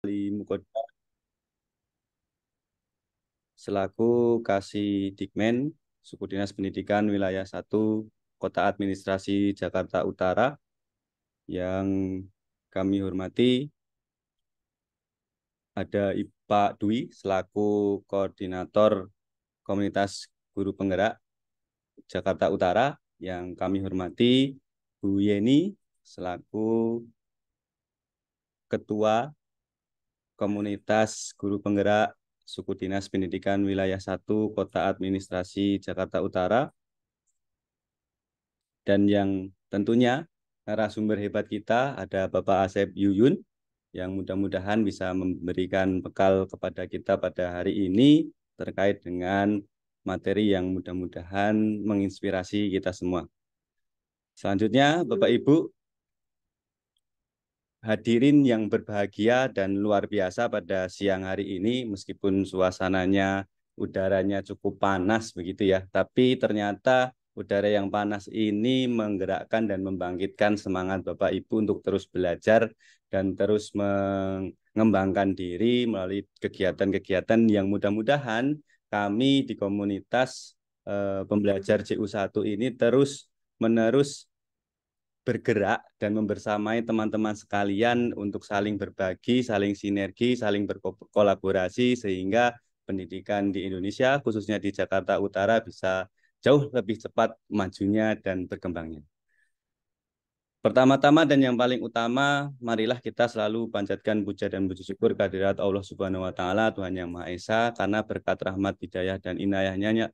Mukoda selaku Kasih Suku Dinas Pendidikan Wilayah 1 Kota Administrasi Jakarta Utara yang kami hormati, ada Pak Dwi selaku Koordinator Komunitas Guru Penggerak Jakarta Utara yang kami hormati, Bu Yeni selaku Ketua Komunitas Guru Penggerak Suku Dinas Pendidikan Wilayah 1 Kota Administrasi Jakarta Utara, dan yang tentunya narasumber hebat kita ada Bapak Asep Yuyun yang mudah-mudahan bisa memberikan bekal kepada kita pada hari ini terkait dengan materi yang mudah-mudahan menginspirasi kita semua. Selanjutnya, Bapak Ibu hadirin yang berbahagia dan luar biasa pada siang hari ini, meskipun suasananya, udaranya cukup panas begitu ya, tapi ternyata udara yang panas ini menggerakkan dan membangkitkan semangat Bapak Ibu untuk terus belajar dan terus mengembangkan diri melalui kegiatan-kegiatan yang mudah-mudahan kami di komunitas pembelajar CU1 ini terus-menerus bergerak dan membersamai teman-teman sekalian untuk saling berbagi, saling sinergi, saling berkolaborasi sehingga pendidikan di Indonesia, khususnya di Jakarta Utara, bisa jauh lebih cepat majunya dan berkembangnya. Pertama-tama dan yang paling utama, marilah kita selalu panjatkan puja dan puji syukur kehadirat Allah Subhanahu wa taala, Tuhan Yang Maha Esa, karena berkat rahmat, hidayah dan inayahnya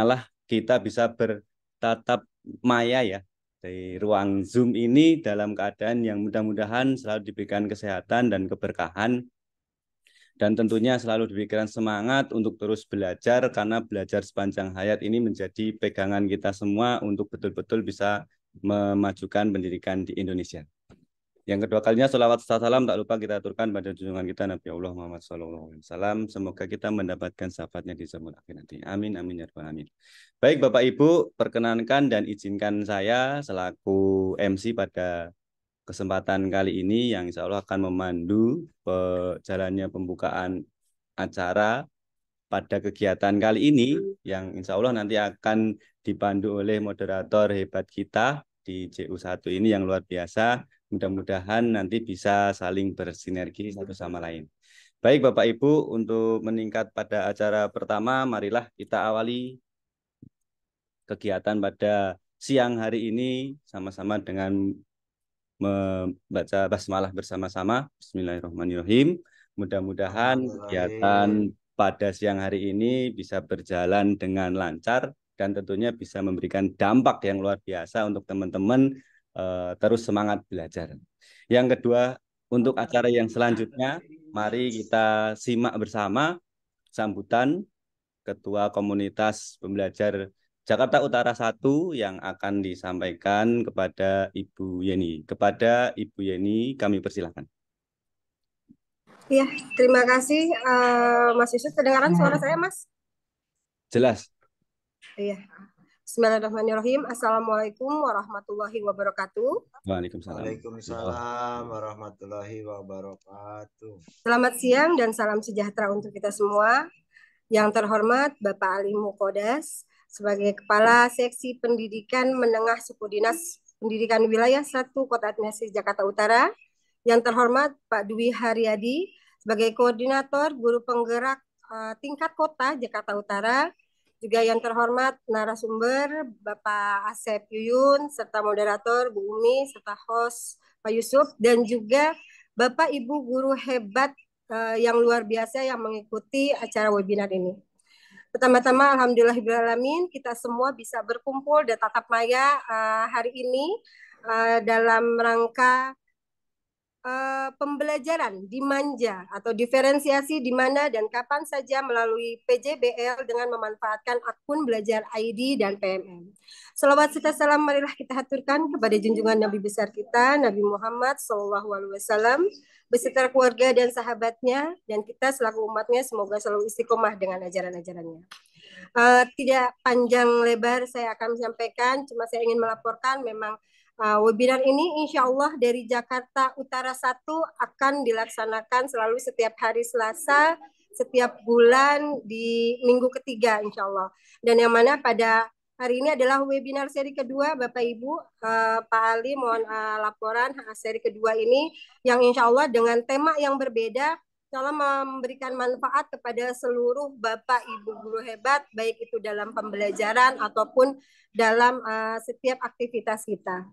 lah kita bisa bertatap maya ya di ruang Zoom ini dalam keadaan yang mudah-mudahan selalu diberikan kesehatan dan keberkahan, dan tentunya selalu diberikan semangat untuk terus belajar, karena belajar sepanjang hayat ini menjadi pegangan kita semua untuk betul-betul bisa memajukan pendidikan di Indonesia. Yang kedua kalinya, sholawat serta salam tak lupa kita aturkan pada junjungan kita Nabi Allah Muhammad SAW. Semoga kita mendapatkan syafaatnya di zaman akhir nanti. Amin, amin, ya rabbal alamin. Baik Bapak Ibu, perkenankan dan izinkan saya selaku MC pada kesempatan kali ini yang insya Allah akan memandu jalannya pembukaan acara pada kegiatan kali ini, yang insya Allah nanti akan dipandu oleh moderator hebat kita di CU1 ini yang luar biasa. Mudah-mudahan nanti bisa saling bersinergi satu sama lain. Baik Bapak Ibu, untuk meningkat pada acara pertama, marilah kita awali kegiatan pada siang hari ini sama-sama dengan membaca basmalah bersama-sama. Bismillahirrahmanirrahim. Mudah-mudahan kegiatan pada siang hari ini bisa berjalan dengan lancar dan tentunya bisa memberikan dampak yang luar biasa untuk teman-teman terus semangat belajar. Yang kedua, untuk acara yang selanjutnya, mari kita simak bersama sambutan Ketua Komunitas Pembelajar Jakarta Utara 1 yang akan disampaikan kepada Ibu Yeni. Kepada Ibu Yeni, kami persilahkan. Iya, terima kasih Mas Yusuf. Kedengaran suara saya, Mas? Jelas. Iya. Bismillahirrahmanirrahim. Assalamualaikum warahmatullahi wabarakatuh. Waalaikumsalam. Waalaikumsalam warahmatullahi wabarakatuh. Selamat siang dan salam sejahtera untuk kita semua. Yang terhormat Bapak Ali Mukodas sebagai Kepala Seksi Pendidikan Menengah Suku Dinas Pendidikan Wilayah 1 Kota Administrasi Jakarta Utara. Yang terhormat Pak Dwi Haryadi sebagai Koordinator Guru Penggerak tingkat Kota Jakarta Utara. Juga yang terhormat narasumber Bapak Asep Yuyun serta moderator Bu Umi serta host Pak Yusuf, dan juga Bapak Ibu guru hebat yang luar biasa yang mengikuti acara webinar ini. Pertama-tama alhamdulillahirrahmanirrahim kita semua bisa berkumpul dan tatap maya hari ini dalam rangka pembelajaran di manja atau diferensiasi di mana dan kapan saja melalui PJBL dengan memanfaatkan akun belajar ID dan PMM. Salawat serta salam marilah kita haturkan kepada junjungan Nabi besar kita Nabi Muhammad SAW beserta keluarga dan sahabatnya, dan kita selaku umatnya semoga selalu istiqomah dengan ajaran-ajarannya. Tidak panjang lebar saya akan menyampaikan, cuma saya ingin melaporkan memang Webinar ini insya Allah dari Jakarta Utara 1 akan dilaksanakan selalu setiap hari Selasa, setiap bulan di minggu ketiga insya Allah. Dan yang mana pada hari ini adalah webinar seri kedua, Bapak Ibu. Pak Ali mohon laporan seri kedua ini yang insya Allah dengan tema yang berbeda, insya Allah memberikan manfaat kepada seluruh Bapak Ibu guru hebat, baik itu dalam pembelajaran ataupun dalam setiap aktivitas kita.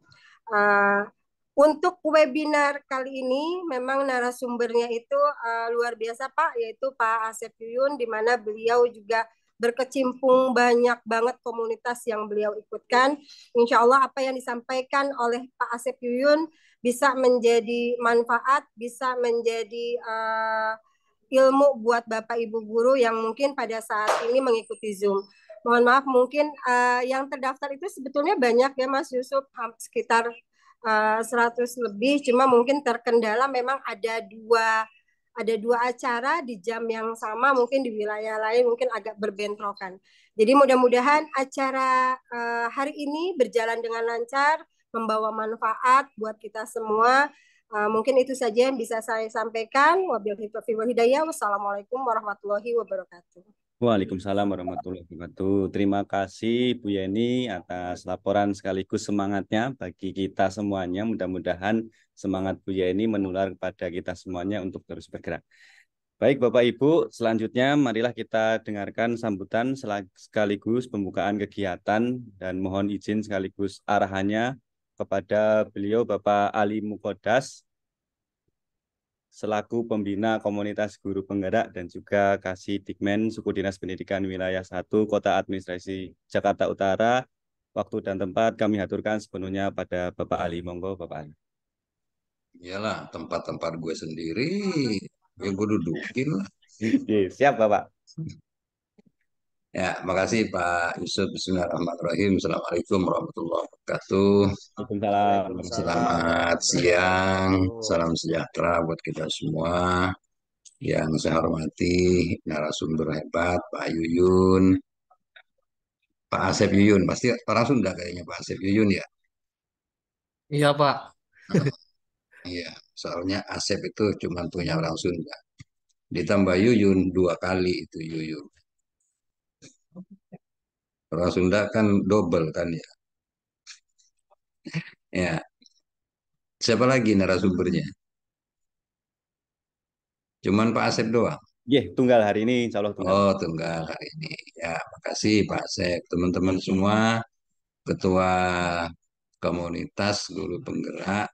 Uh, untuk webinar kali ini memang narasumbernya itu luar biasa Pak, yaitu Pak Asep Yuyun, di mana beliau juga berkecimpung banyak banget komunitas yang beliau ikutkan. Insya Allah apa yang disampaikan oleh Pak Asep Yuyun bisa menjadi manfaat, bisa menjadi ilmu buat Bapak Ibu guru yang mungkin pada saat ini mengikuti Zoom. Mohon maaf, mungkin yang terdaftar itu sebetulnya banyak ya Mas Yusuf, sekitar 100 lebih, cuma mungkin terkendala memang ada dua acara di jam yang sama, mungkin di wilayah lain mungkin agak berbentrokan. Jadi mudah-mudahan acara hari ini berjalan dengan lancar, membawa manfaat buat kita semua. Mungkin itu saja yang bisa saya sampaikan. Wabillahi taufiq wal hidayah. Wassalamualaikum warahmatullahi wabarakatuh. Waalaikumsalam warahmatullahi wabarakatuh. Terima kasih Bu Yeni atas laporan sekaligus semangatnya bagi kita semuanya. Mudah-mudahan semangat Bu Yeni menular kepada kita semuanya untuk terus bergerak. Baik Bapak Ibu, selanjutnya marilah kita dengarkan sambutan sekaligus pembukaan kegiatan dan mohon izin sekaligus arahannya kepada beliau Bapak Ali Mukodas selaku pembina komunitas guru penggerak dan juga Kasih Dikmen Suku Dinas Pendidikan Wilayah 1 Kota Administrasi Jakarta Utara. Waktu dan tempat kami aturkan sepenuhnya pada Bapak Ali. Monggo Bapak Ali. Iyalah, tempat-tempat gue sendiri, yang gue dudukin lah. Siap Bapak. Ya, makasih Pak Yusuf. Bismillahirrahmanirrahim. Assalamualaikum warahmatullahi wabarakatuh. Waalaikumsalam. Selamat siang, salam sejahtera buat kita semua. Yang saya hormati narasumber hebat Pak Yuyun, Pak Asep Yuyun. Pasti orang Sunda kayaknya Pak Asep Yuyun ya. Iya, Pak. Iya, soalnya Asep itu cuma punya orang Sunda. Ditambah Yuyun 2 kali itu Yuyun. Orang Sunda kan double kan ya. Ya, siapa lagi narasumbernya? Cuman Pak Asep doang. Tunggal hari ini, insya Allah tunggal. Oh, tunggal hari ini. Ya, makasih Pak Asep. Teman-teman semua, Ketua Komunitas Guru Penggerak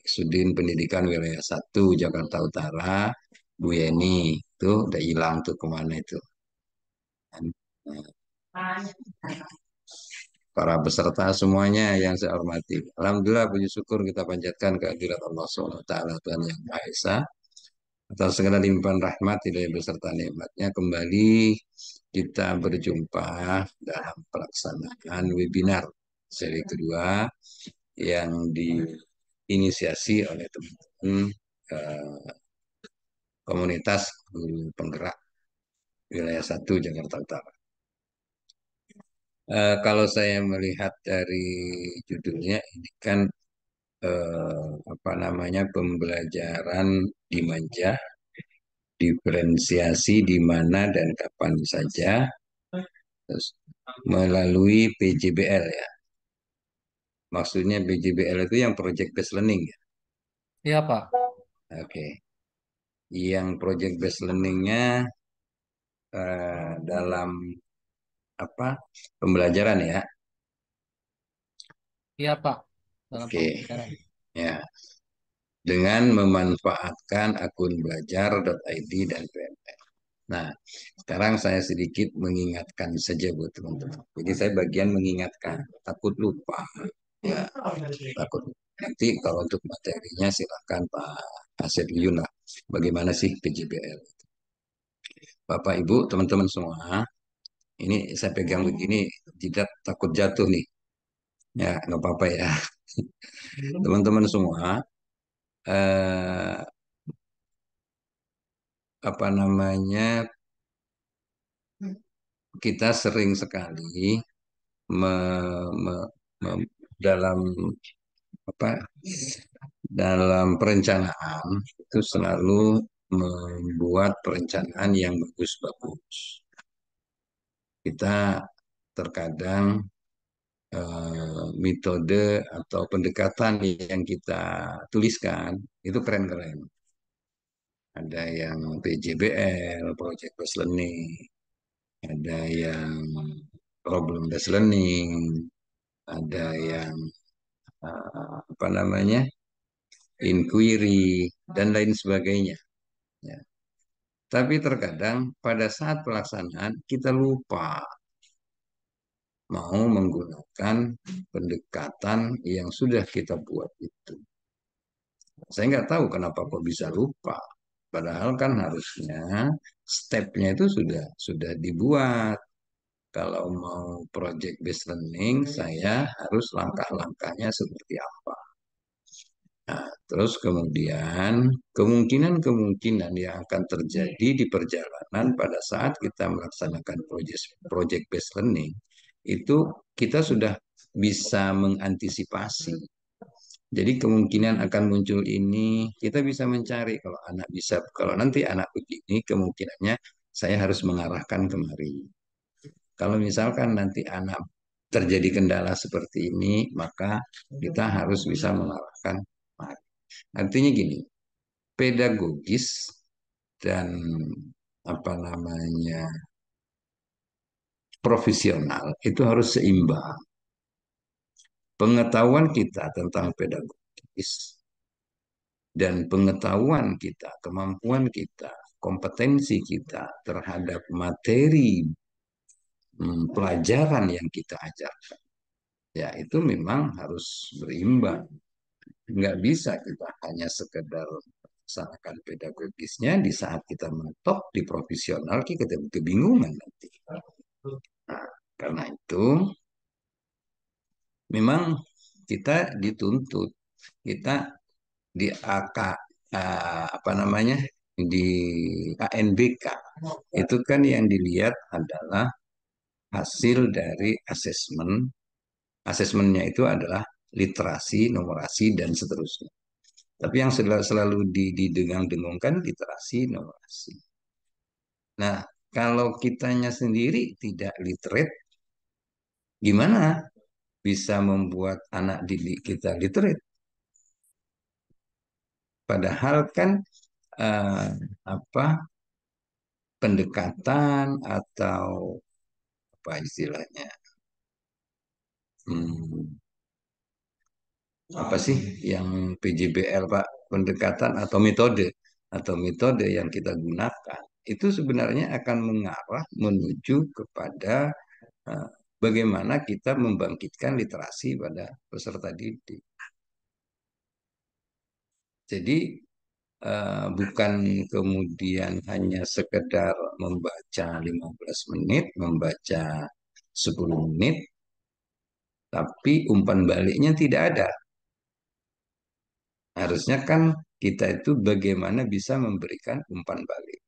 Sudin Pendidikan Wilayah 1 Jakarta Utara, Bu Yeni. Itu udah hilang tuh kemana itu. Para peserta semuanya yang saya hormati. Alhamdulillah puji syukur kita panjatkan kehadirat Allah SWT Tuhan Yang Maha Esa atas segala limpahan rahmat hidayah beserta nikmatnya kembali kita berjumpa dalam pelaksanaan webinar seri kedua yang diinisiasi oleh teman-teman komunitas guru penggerak wilayah 1 Jakarta Utara. Kalau saya melihat dari judulnya ini kan apa namanya pembelajaran dimanja, diferensiasi di mana dan kapan saja, terus melalui PJBL ya. Maksudnya PJBL itu yang project based learning ya. Iya, Pak. Oke. Yang project based learningnya dalam apa pembelajaran ya. Iya, Pak. Dalam Oke. pembelajaran. Ya. Dengan memanfaatkan akun belajar.id dan PMR. Nah, sekarang saya sedikit mengingatkan saja buat teman-teman. Jadi saya bagian mengingatkan, takut lupa. Ya, takut. Nanti kalau untuk materinya silakan Pak Asep Yun lah. Bagaimana sih PJBL? Bapak, Ibu, teman-teman semua, ini saya pegang begini, tidak takut jatuh nih. Ya, nggak apa-apa ya. Teman-teman semua, apa namanya, kita sering sekali me, me, me, dalam apa dalam perencanaan itu selalu membuat perencanaan yang bagus-bagus. Kita terkadang metode atau pendekatan yang kita tuliskan itu keren-keren. Ada yang PJBL, Project Based Learning, ada yang Problem Based Learning, ada yang apa namanya inquiry dan lain sebagainya. Ya. Tapi terkadang pada saat pelaksanaan kita lupa mau menggunakan pendekatan yang sudah kita buat itu. Saya nggak tahu kenapa kok bisa lupa. Padahal kan harusnya stepnya itu sudah dibuat. Kalau mau project based learning, saya harus langkah-langkahnya seperti apa. Nah, terus kemudian kemungkinan-kemungkinan yang akan terjadi di perjalanan pada saat kita melaksanakan project based learning itu kita sudah bisa mengantisipasi. Jadi kemungkinan akan muncul ini kita bisa mencari kalau nanti anak begini kemungkinannya saya harus mengarahkan kemari. Kalau misalkan nanti anak terjadi kendala seperti ini, maka kita harus bisa mengarahkan kemari. Artinya gini, pedagogis dan apa namanya profesional itu harus seimbang. Pengetahuan kita tentang pedagogis dan pengetahuan kita, kemampuan kita, kompetensi kita terhadap materi pelajaran yang kita ajarkan, ya itu memang harus berimbang. Nggak bisa kita hanya sekedar melaksanakan pedagogisnya di saat kita mentok di profesional kita kebingungan nanti. Nah, karena itu memang kita dituntut kita di AK apa namanya di ANBK itu kan yang dilihat adalah hasil dari asesmennya itu adalah literasi, numerasi dan seterusnya. Tapi yang selalu didengang-dengungkan literasi, numerasi. Nah, kalau kitanya sendiri tidak literate, gimana bisa membuat anak didik kita literate? Padahal kan eh, apa pendekatan atau apa istilahnya hmm, apa sih yang PJBL Pak pendekatan atau metode yang kita gunakan itu sebenarnya akan mengarah menuju kepada eh, bagaimana kita membangkitkan literasi pada peserta didik. Jadi bukan kemudian hanya sekedar membaca 15 menit, membaca 10 menit, tapi umpan baliknya tidak ada. Harusnya kan kita itu bagaimana bisa memberikan umpan balik.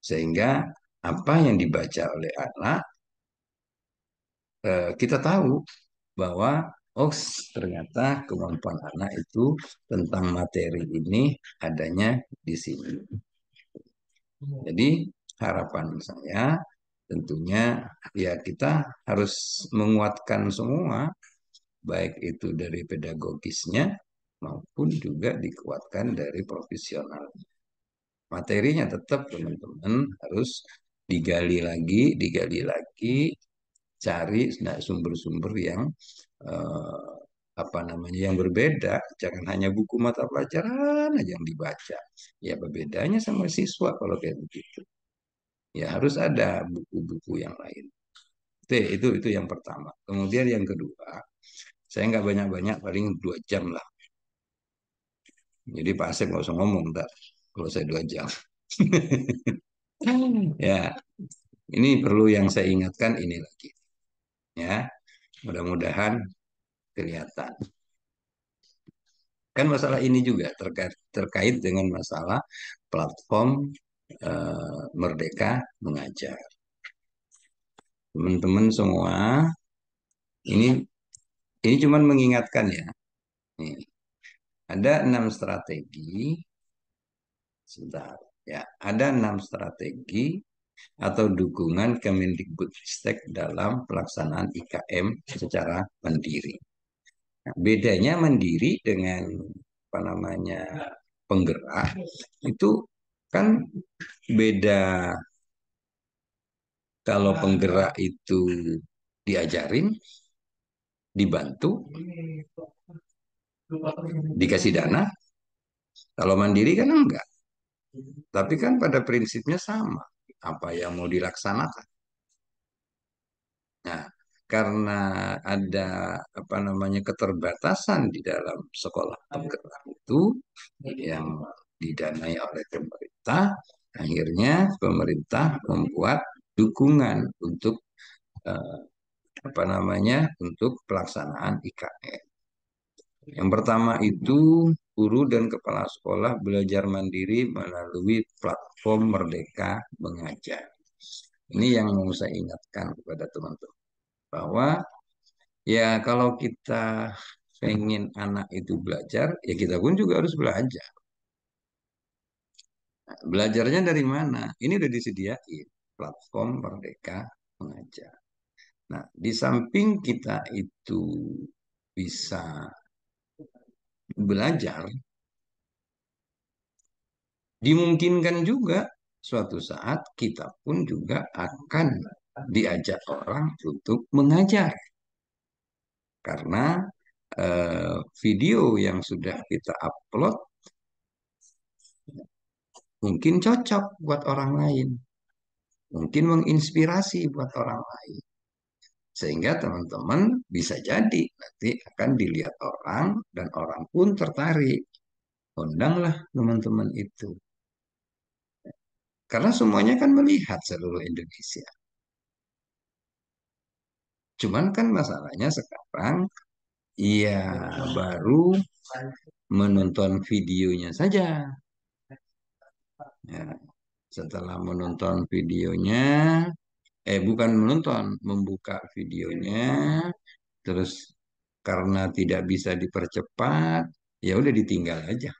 Sehingga apa yang dibaca oleh anak, kita tahu bahwa oh ternyata kemampuan anak itu tentang materi ini adanya di sini. Jadi harapan saya tentunya ya kita harus menguatkan semua, baik itu dari pedagogisnya maupun juga dikuatkan dari profesional. Materinya tetap teman-teman harus digali lagi, cari sumber-sumber yang eh, apa namanya yang berbeda. Jangan hanya buku mata pelajaran aja yang dibaca. Ya berbedanya sama siswa kalau kayak begitu. Ya harus ada buku-buku yang lain. Itu yang pertama. Kemudian yang kedua, saya nggak banyak-banyak, paling 2 jam lah. Jadi Pak Asep nggak usah ngomong, ntar kalau saya 2 jam. Ya, ini perlu yang saya ingatkan ini lagi. Ya, mudah-mudahan kelihatan. Kan masalah ini juga terkait dengan masalah platform Merdeka Mengajar. Teman-teman semua, ini Ini cuman mengingatkan ya. Nih, ada 6 strategi. Sebentar. Ya, ada 6 strategi atau dukungan Kemendikbudristek dalam pelaksanaan IKM secara mandiri. Nah, bedanya mandiri dengan apa namanya penggerak itu kan beda. Kalau penggerak itu diajarin, dibantu, dikasih dana. Kalau mandiri kan enggak. Tapi kan pada prinsipnya sama. Apa yang mau dilaksanakan. Nah, karena ada apa namanya keterbatasan di dalam sekolah penggerak itu yang didanai oleh pemerintah, akhirnya pemerintah membuat dukungan untuk eh, apa namanya untuk pelaksanaan IKN. Yang pertama itu guru dan kepala sekolah belajar mandiri melalui platform Merdeka Mengajar. Ini yang mau saya ingatkan kepada teman-teman bahwa ya kalau kita pengen anak itu belajar, ya kita pun juga harus belajar. Nah, belajarnya dari mana? Ini udah disediain platform Merdeka Mengajar. Nah, di samping kita itu bisa belajar, dimungkinkan juga suatu saat kita pun juga akan diajak orang untuk mengajar. Karena video yang sudah kita upload mungkin cocok buat orang lain, mungkin menginspirasi buat orang lain. Sehingga teman-teman bisa jadi nanti akan dilihat orang dan orang pun tertarik. Undanglah teman-teman itu. Karena semuanya kan melihat seluruh Indonesia. Cuman kan masalahnya sekarang ia baru menonton videonya saja. Ya, setelah menonton videonya, bukan menonton, membuka videonya, terus karena tidak bisa dipercepat, ya udah ditinggal aja.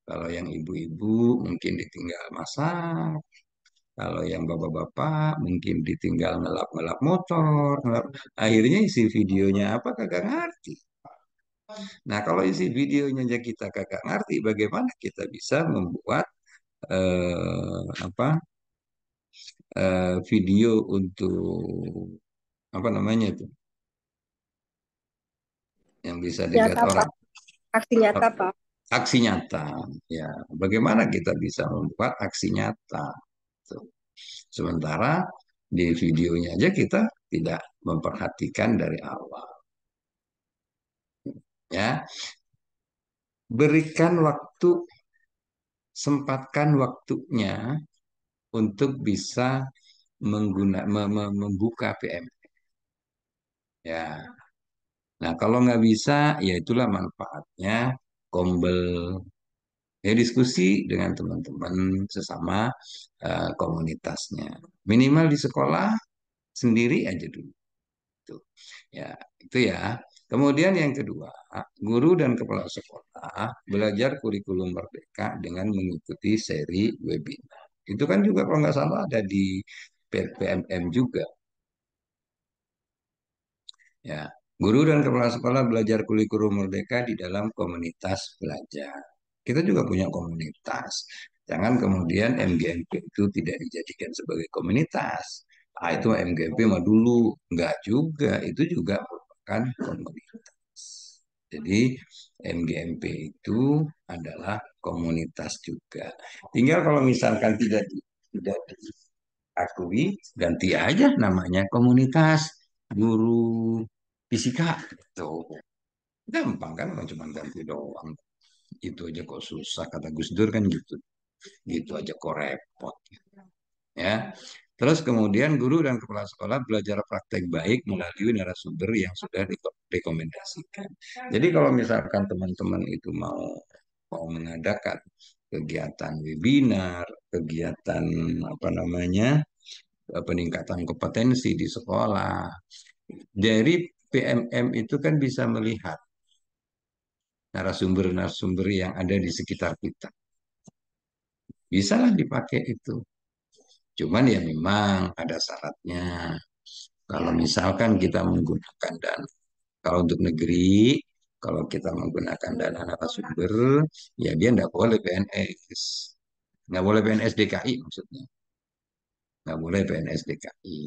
Kalau yang ibu-ibu mungkin ditinggal masak, kalau yang bapak-bapak mungkin ditinggal ngelap-ngelap motor, akhirnya isi videonya apa kagak ngerti. Nah, kalau isi videonya aja kita kagak ngerti, bagaimana kita bisa membuat apa video untuk apa namanya itu yang bisa dilihat Nyata Pak, orang. aksi nyata Pak. Aksi nyata, ya. Bagaimana kita bisa membuat aksi nyata? Tuh. Sementara di videonya aja kita tidak memperhatikan dari awal. Ya, berikan waktu, sempatkan waktunya untuk bisa membuka PM. Ya, nah kalau nggak bisa, ya itulah manfaatnya Kombel. Ya diskusi dengan teman-teman sesama komunitasnya. Minimal di sekolah sendiri aja dulu. Tuh. Ya, itu ya. Kemudian yang kedua, guru dan kepala sekolah belajar kurikulum merdeka dengan mengikuti seri webinar. Itu kan juga kalau nggak salah ada di PMM juga. Ya, guru dan kepala sekolah belajar kurikulum merdeka di dalam komunitas belajar. Kita juga punya komunitas. Jangan kemudian MGMP itu tidak dijadikan sebagai komunitas. Ah, itu MGMP mah dulu. Enggak juga, itu juga merupakan komunitas. Jadi MGMP itu adalah komunitas juga. Tinggal kalau misalkan tidak diakui, ganti aja namanya komunitas guru fisika gitu. Gampang kan, cuma ganti doang. Itu aja kok susah, kata Gus Dur kan gitu. Gitu aja kok repot. Ya. Terus kemudian guru dan kepala sekolah belajar praktek baik melalui narasumber yang sudah direkomendasikan. Jadi kalau misalkan teman-teman itu mau mengadakan kegiatan webinar, kegiatan apa namanya peningkatan kompetensi di sekolah, dari PMM itu kan bisa melihat narasumber-narasumber yang ada di sekitar kita. Bisalah dipakai itu. Cuman ya memang ada syaratnya. Kalau misalkan kita menggunakan dana, kalau untuk negeri, kalau kita menggunakan dana narasumber, ya dia nggak boleh PNS. Nggak boleh PNS DKI maksudnya. Nggak boleh PNS DKI.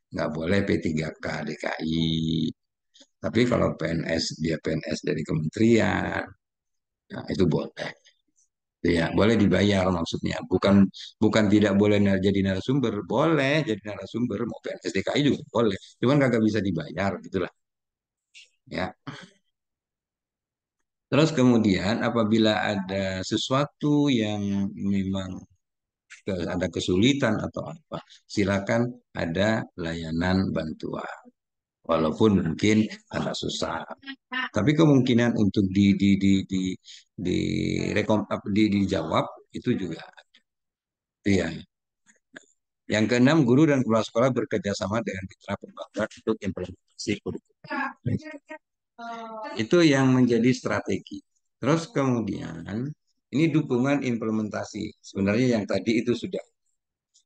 Nggak boleh P3K DKI. Tapi kalau PNS, dia PNS dari kementerian, nah itu boleh. Ya, boleh dibayar maksudnya. Bukan bukan tidak boleh jadi narasumber, boleh jadi narasumber, mau PNS DKI juga boleh. Cuman kagak bisa dibayar gitulah. Ya. Terus kemudian apabila ada sesuatu yang memang ada kesulitan atau apa, silakan ada layanan bantuan. Walaupun mungkin agak susah. Tapi kemungkinan untuk dijawab itu juga iya. Yang keenam, guru dan kepala sekolah bekerja sama dengan mitra pembangunan untuk implementasi kurikulum. Itu yang menjadi strategi. Terus kemudian ini dukungan implementasi. Sebenarnya yang tadi itu sudah.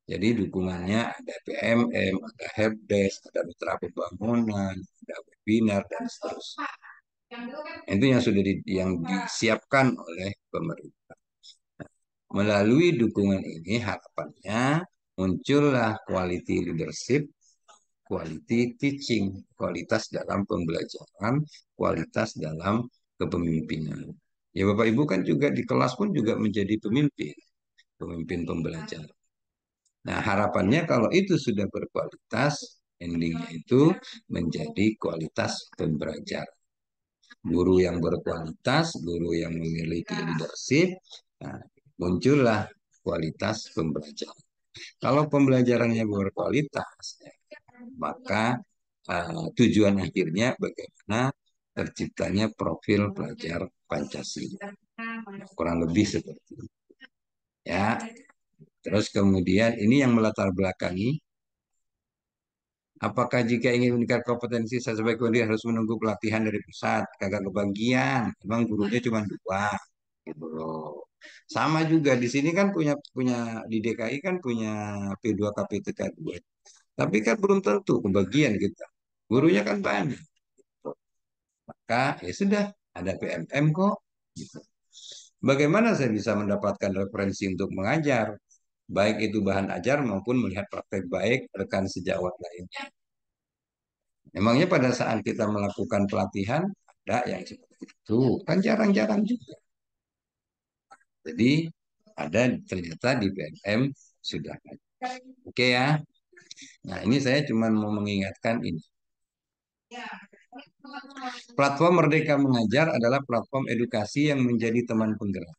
Jadi dukungannya ada PMM, ada helpdesk, ada mitra pembangunan, ada webinar dan seterusnya. Itu yang sudah yang disiapkan oleh pemerintah. Melalui dukungan ini harapannya muncullah quality leadership, quality teaching, kualitas dalam pembelajaran, kualitas dalam kepemimpinan. Ya Bapak Ibu kan juga di kelas pun juga menjadi pemimpin, pemimpin pembelajar. Nah harapannya kalau itu sudah berkualitas, endingnya itu menjadi kualitas pembelajar. Guru yang berkualitas, guru yang memiliki leadership, nah, muncullah kualitas pembelajaran. Kalau pembelajarannya berkualitas, maka tujuan akhirnya bagaimana terciptanya profil pelajar Pancasila. Kurang lebih seperti itu. Ya. Terus kemudian ini yang melatar belakangi apakah jika ingin meningkatkan kompetensi saya sebagai guru harus menunggu pelatihan dari pusat? Kagak kebagian. Emang gurunya cuma dua. Gitu loh. Sama juga di sini kan punya punya di DKI kan punya P2 KPTK 2. Tapi kan belum tentu kebagian kita. Gurunya kan banyak. Maka ya sudah ada PMM kok. Gitu. Bagaimana saya bisa mendapatkan referensi untuk mengajar? Baik itu bahan ajar maupun melihat praktek baik rekan sejawat lainnya. Memangnya pada saat kita melakukan pelatihan, ada yang seperti itu. Kan jarang-jarang juga. Jadi ada ternyata di PNM sudah ada. Oke ya. Nah ini saya cuma mau mengingatkan ini. Platform Merdeka Mengajar adalah platform edukasi yang menjadi teman penggerak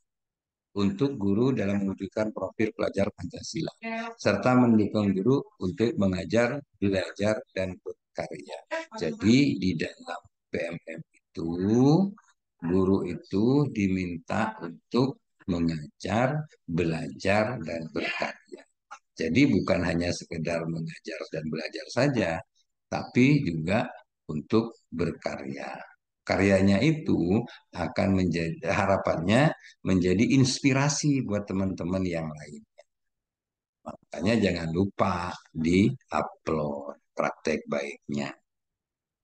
untuk guru dalam mewujudkan profil pelajar Pancasila, serta mendukung guru untuk mengajar, belajar, dan berkarya. Jadi di dalam PMM itu, guru itu diminta untuk mengajar, belajar, dan berkarya. Jadi bukan hanya sekedar mengajar dan belajar saja, tapi juga untuk berkarya. Karyanya itu akan menjadi harapannya menjadi inspirasi buat teman-teman yang lain. Makanya jangan lupa di-upload praktek baiknya.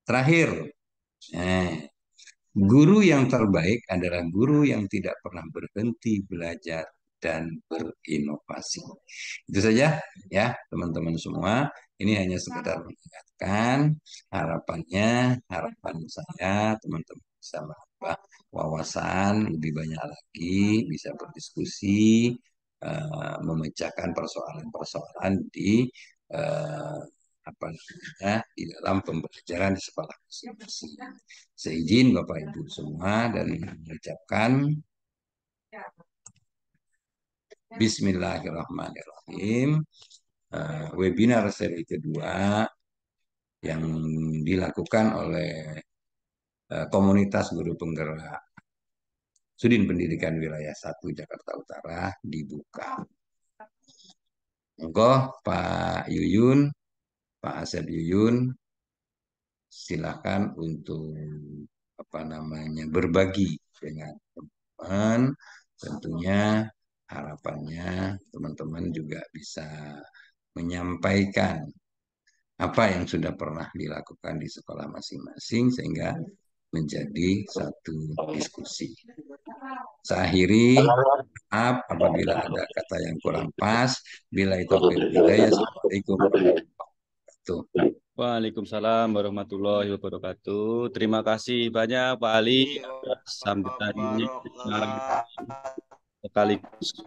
Terakhir, guru yang terbaik adalah guru yang tidak pernah berhenti belajar dan berinovasi. Itu saja ya teman-teman semua. Ini hanya sekedar mengingatkan harapannya, harapan saya teman-teman bisa menambah wawasan lebih banyak lagi, bisa berdiskusi, memecahkan persoalan-persoalan di apa namanya di dalam pembelajaran di sekolah masing-masing. Seizin Bapak Ibu semua dan mengucapkan Bismillahirrahmanirrahim. Webinar seri kedua yang dilakukan oleh komunitas guru penggerak Sudin Pendidikan Wilayah 1 Jakarta Utara dibuka. Monggo Pak Yuyun, Pak Asep Yuyun, silakan untuk berbagi dengan teman. Tentunya harapannya teman-teman juga bisa menyampaikan apa yang sudah pernah dilakukan di sekolah masing-masing sehingga menjadi satu diskusi. Saya akhiri, maaf apabila ada kata yang kurang pas. Bila itu hidayah. Assalamualaikum warahmatullahi wabarakatuh. Waalaikumsalam warahmatullahi wabarakatuh. Terima kasih banyak Pak Ali atas sambutannya sekaligus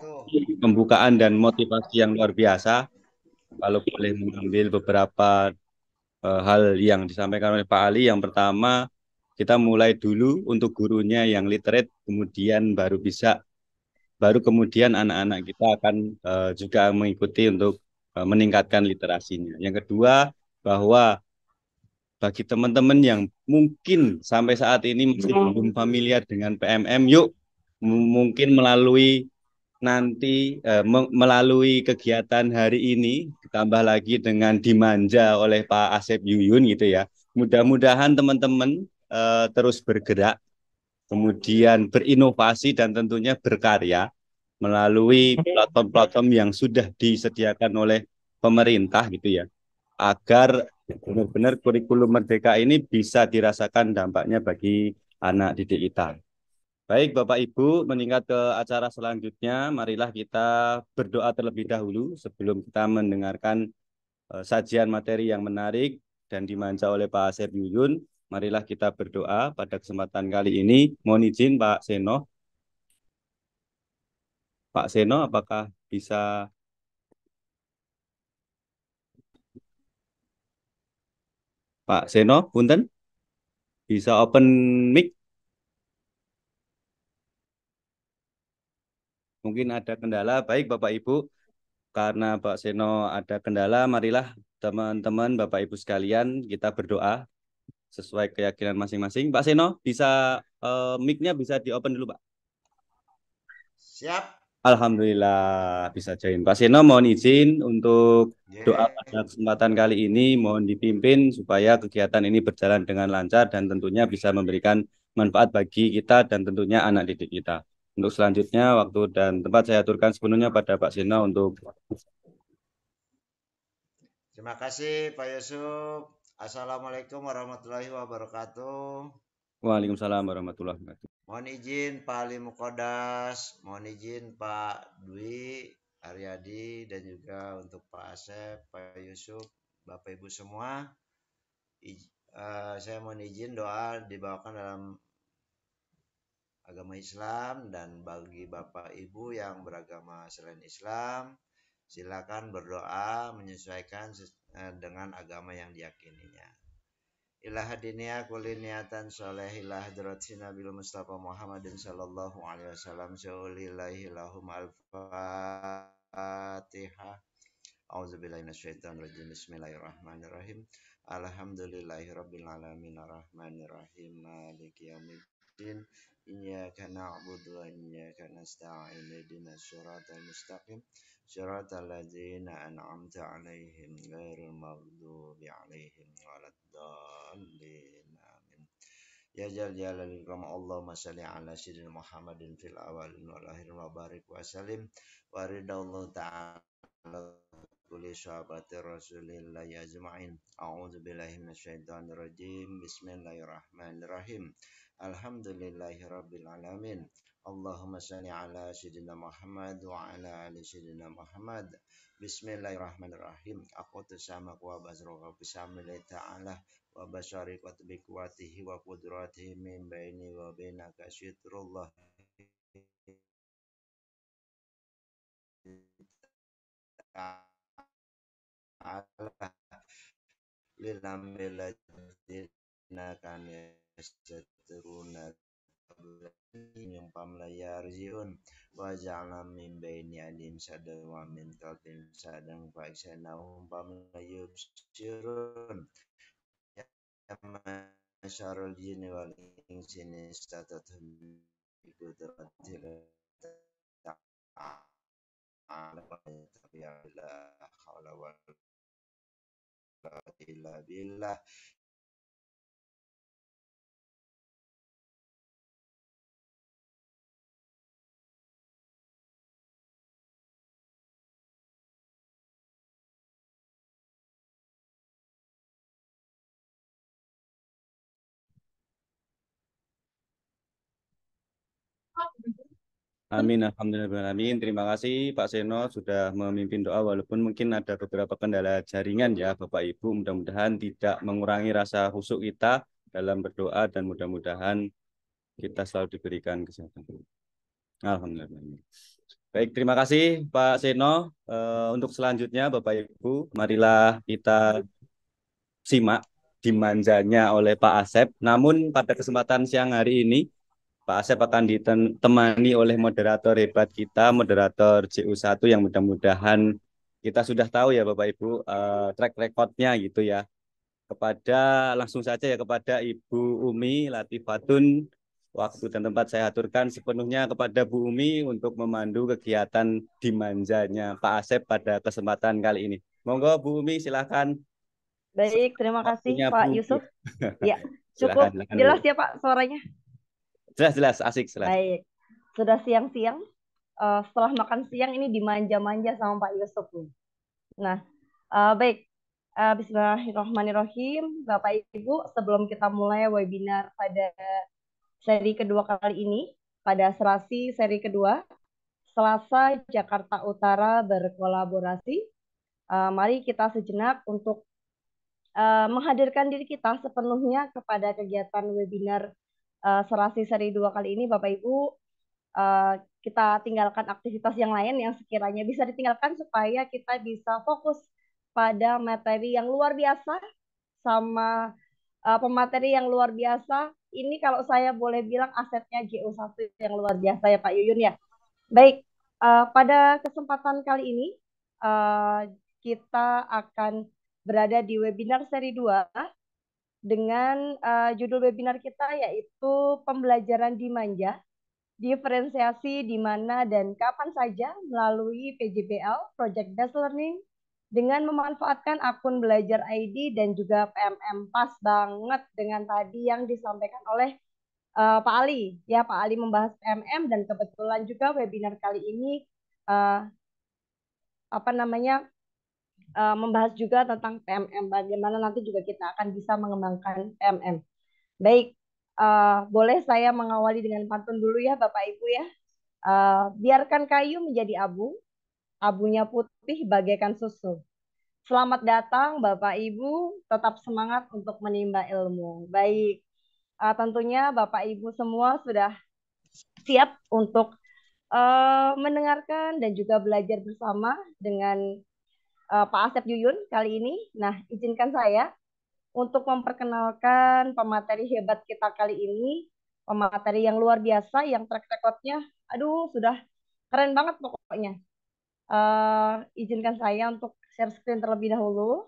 pembukaan dan motivasi yang luar biasa. Kalau boleh mengambil beberapa hal yang disampaikan oleh Pak Ali, yang pertama kita mulai dulu untuk gurunya yang literate, kemudian baru kemudian anak-anak kita akan juga mengikuti untuk meningkatkan literasinya. Yang kedua, bahwa bagi teman-teman yang mungkin sampai saat ini masih belum familiar dengan PMM, yuk mungkin melalui kegiatan hari ini, ditambah lagi dengan dimanja oleh Pak Asep Yuyun gitu ya. Mudah-mudahan teman-teman terus bergerak, kemudian berinovasi dan tentunya berkarya melalui platform-platform yang sudah disediakan oleh pemerintah gitu ya, agar benar-benar kurikulum Merdeka ini bisa dirasakan dampaknya bagi anak didik kita. Baik, Bapak Ibu, meningkat ke acara selanjutnya, marilah kita berdoa terlebih dahulu sebelum kita mendengarkan sajian materi yang menarik dan dimanja oleh Pak Asep Yuyun. Marilah kita berdoa pada kesempatan kali ini. Mohon izin Pak Seno. Pak Seno, apakah bisa? Pak Seno, punten, bisa open mic? Mungkin ada kendala. Baik, Bapak Ibu, karena Pak Seno ada kendala, marilah teman-teman, Bapak Ibu sekalian, kita berdoa sesuai keyakinan masing-masing. Pak Seno, bisa mic-nya bisa di-open dulu, Pak. Siap. Alhamdulillah bisa join. Pak Seno, mohon izin untuk doa Yeah. pada kesempatan kali ini, mohon dipimpin supaya kegiatan ini berjalan dengan lancar dan tentunya bisa memberikan manfaat bagi kita dan tentunya anak didik kita. Untuk selanjutnya, waktu dan tempat saya aturkan sepenuhnya pada Pak Seno untuk. Terima kasih Pak Yusuf. Assalamualaikum warahmatullahi wabarakatuh. Waalaikumsalam warahmatullahi wabarakatuh. Mohon izin Pak Ali Mukodas, mohon izin Pak Dwi Aryadi, dan juga untuk Pak Asep, Pak Yusuf, Bapak Ibu semua. Saya mohon izin doa dibawakan dalam agama Islam, dan bagi Bapak Ibu yang beragama selain Islam, silakan berdoa menyesuaikan dengan agama yang diyakininya. Ilah dunia kuliniatan soleh ilah hadratina bil Mustafa Muhammadin sallallahu alaihi wasallam syaulillahi lahum al-fatihah. A'udzubillahi minasyaitonir rajim. Bismillahirrahmanirrahim. Alhamdulillahi rabbil alamin arrahmanirrahim maliki yaumiddin. Iyyaka na'budu wa iyyaka nasta'in ihdinas siratal mustaqim siratal ladzina an'amta 'alaihim ghairil maghdubi 'alaihim waladdallin. Amin. Ya jal jalal ikram Allahumma salli ala sayyidina Muhammadin fil awalin wal akhirin wa barik wa salim wa ridallahu ta'ala kulli sahabati rasulillahi ajma'in. A'udzu billahi minasyaitonir rajim. Bismillahirrahmanirrahim. Alhamdulillahi rabbil alamin. Allahumma shalli ala sayyidina Muhammad wa ala ali sayyidina Muhammad. Bismillahirrahmanirrahim. Aku sama wa basroka bismillah ta'ala wa basyari wa biquwatihi wa qudratihi min baini wa bainaka syitrullah ta'ala lilamiladzina kan yastatiruna yang pamlayar ziun wa ja'ala min baini adim sadang wa min kalbin sadang fa'iksanahum pamlayub sirun ya masyarul jini wal insini istatatum ikudratil ta'ala wa tabi'ala hawla wa la illa billah. Amin, alhamdulillah. Terima kasih Pak Seno sudah memimpin doa walaupun mungkin ada beberapa kendala jaringan ya Bapak Ibu. Mudah-mudahan tidak mengurangi rasa khusyuk kita dalam berdoa dan mudah-mudahan kita selalu diberikan kesehatan. Alhamdulillah. Baik, terima kasih Pak Seno. Untuk selanjutnya Bapak Ibu, marilah kita simak dimanjanya oleh Pak Asep. Namun pada kesempatan siang hari ini Pak Asep akan ditemani oleh moderator hebat kita, moderator JU1 yang mudah-mudahan kita sudah tahu ya Bapak Ibu track recordnya gitu ya. Langsung saja ya kepada Ibu Umi Latifatun, waktu dan tempat saya aturkan sepenuhnya kepada Bu Umi untuk memandu kegiatan dimanjanya Pak Asep pada kesempatan kali ini. Monggo Bu Umi silakan. Baik, terima kasih Waktunya Pak Bu. Yusuf. Ya, Silakan, cukup silakan jelas Bu. ya Pak suaranya. Jelas, asik, jelas. Baik, sudah siang-siang. Setelah makan siang ini dimanja-manja sama Pak Yusuf nih. Nah, baik. Bismillahirrahmanirrahim. Bapak Ibu, sebelum kita mulai webinar pada seri kedua kali ini, pada serasi seri kedua, Selasa Jakarta Utara berkolaborasi. Mari kita sejenak untuk menghadirkan diri kita sepenuhnya kepada kegiatan webinar serasi seri 2 kali ini, Bapak Ibu. Kita tinggalkan aktivitas yang lain yang sekiranya bisa ditinggalkan supaya kita bisa fokus pada materi yang luar biasa sama pemateri yang luar biasa. Ini kalau saya boleh bilang asetnya JO1 yang luar biasa ya Pak Yuyun ya. Baik, pada kesempatan kali ini kita akan berada di webinar seri 2 dengan judul webinar kita yaitu pembelajaran dimanja, diferensiasi di mana dan kapan saja melalui PJBL, Project Based Learning, dengan memanfaatkan akun belajar ID dan juga PMM. Pas banget dengan tadi yang disampaikan oleh Pak Ali. Ya, Pak Ali membahas PMM dan kebetulan juga webinar kali ini membahas juga tentang PMM. Bagaimana nanti juga kita akan bisa mengembangkan PMM. Baik, boleh saya mengawali dengan pantun dulu ya Bapak Ibu ya. Biarkan kayu menjadi abu, abunya putih bagaikan susu. Selamat datang Bapak Ibu, tetap semangat untuk menimba ilmu. Baik, tentunya Bapak Ibu semua sudah siap untuk mendengarkan dan juga belajar bersama dengan Pak Asep Yuyun kali ini. Nah, izinkan saya untuk memperkenalkan pemateri hebat kita kali ini, pemateri yang luar biasa, yang track record-nya, aduh, sudah keren banget pokoknya. Izinkan saya untuk share screen terlebih dahulu.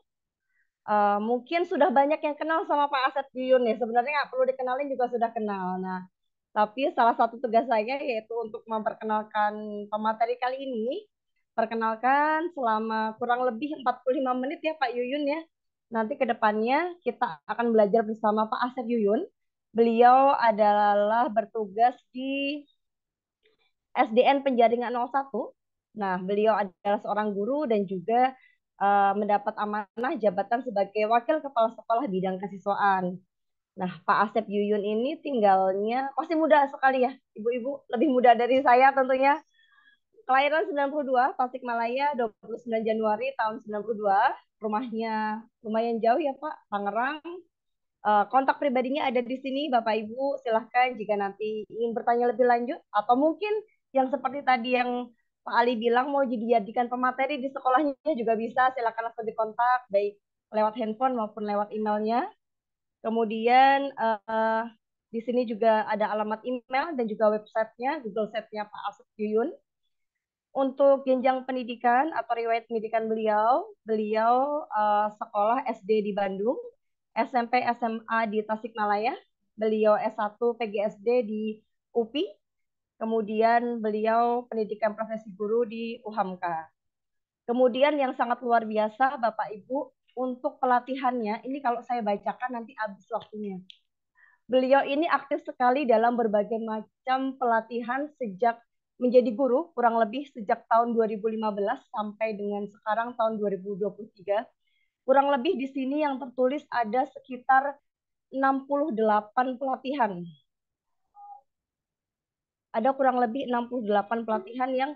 Mungkin sudah banyak yang kenal sama Pak Asep Yuyun ya. Sebenarnya nggak perlu dikenalin juga sudah kenal. Nah, tapi salah satu tugas saya yaitu untuk memperkenalkan pemateri kali ini. Perkenalkan selama kurang lebih 45 menit ya Pak Yuyun ya. Nanti ke depannya kita akan belajar bersama Pak Asep Yuyun. Beliau adalah bertugas di SDN Penjaringan 01. Nah, beliau adalah seorang guru dan juga mendapat amanah jabatan sebagai Wakil Kepala Sekolah Bidang Kesiswaan. Nah, Pak Asep Yuyun ini tinggalnya masih muda sekali ya, Ibu-ibu, lebih muda dari saya tentunya. Kelahiran 92, Tasikmalaya, 29 Januari tahun 92. Rumahnya lumayan jauh ya Pak, Tangerang. Kontak pribadinya ada di sini, Bapak Ibu. Silahkan jika nanti ingin bertanya lebih lanjut atau mungkin yang seperti tadi yang Pak Ali bilang mau dijadikan pemateri di sekolahnya juga bisa. Silahkan langsung dikontak baik lewat handphone maupun lewat emailnya. Kemudian di sini juga ada alamat email dan juga websitenya, Google Sheet-nya Pak Asep Yuyun. Untuk jenjang pendidikan atau riwayat pendidikan beliau sekolah SD di Bandung, SMP SMA di Tasikmalaya, beliau S1 PGSD di UPI, kemudian beliau pendidikan profesi guru di UHAMKA. Kemudian yang sangat luar biasa Bapak Ibu, untuk pelatihannya, ini kalau saya bacakan nanti habis waktunya. Beliau ini aktif sekali dalam berbagai macam pelatihan sejak menjadi guru, kurang lebih sejak tahun 2015 sampai dengan sekarang tahun 2023. Kurang lebih di sini yang tertulis ada sekitar 68 pelatihan. ada kurang lebih 68 pelatihan yang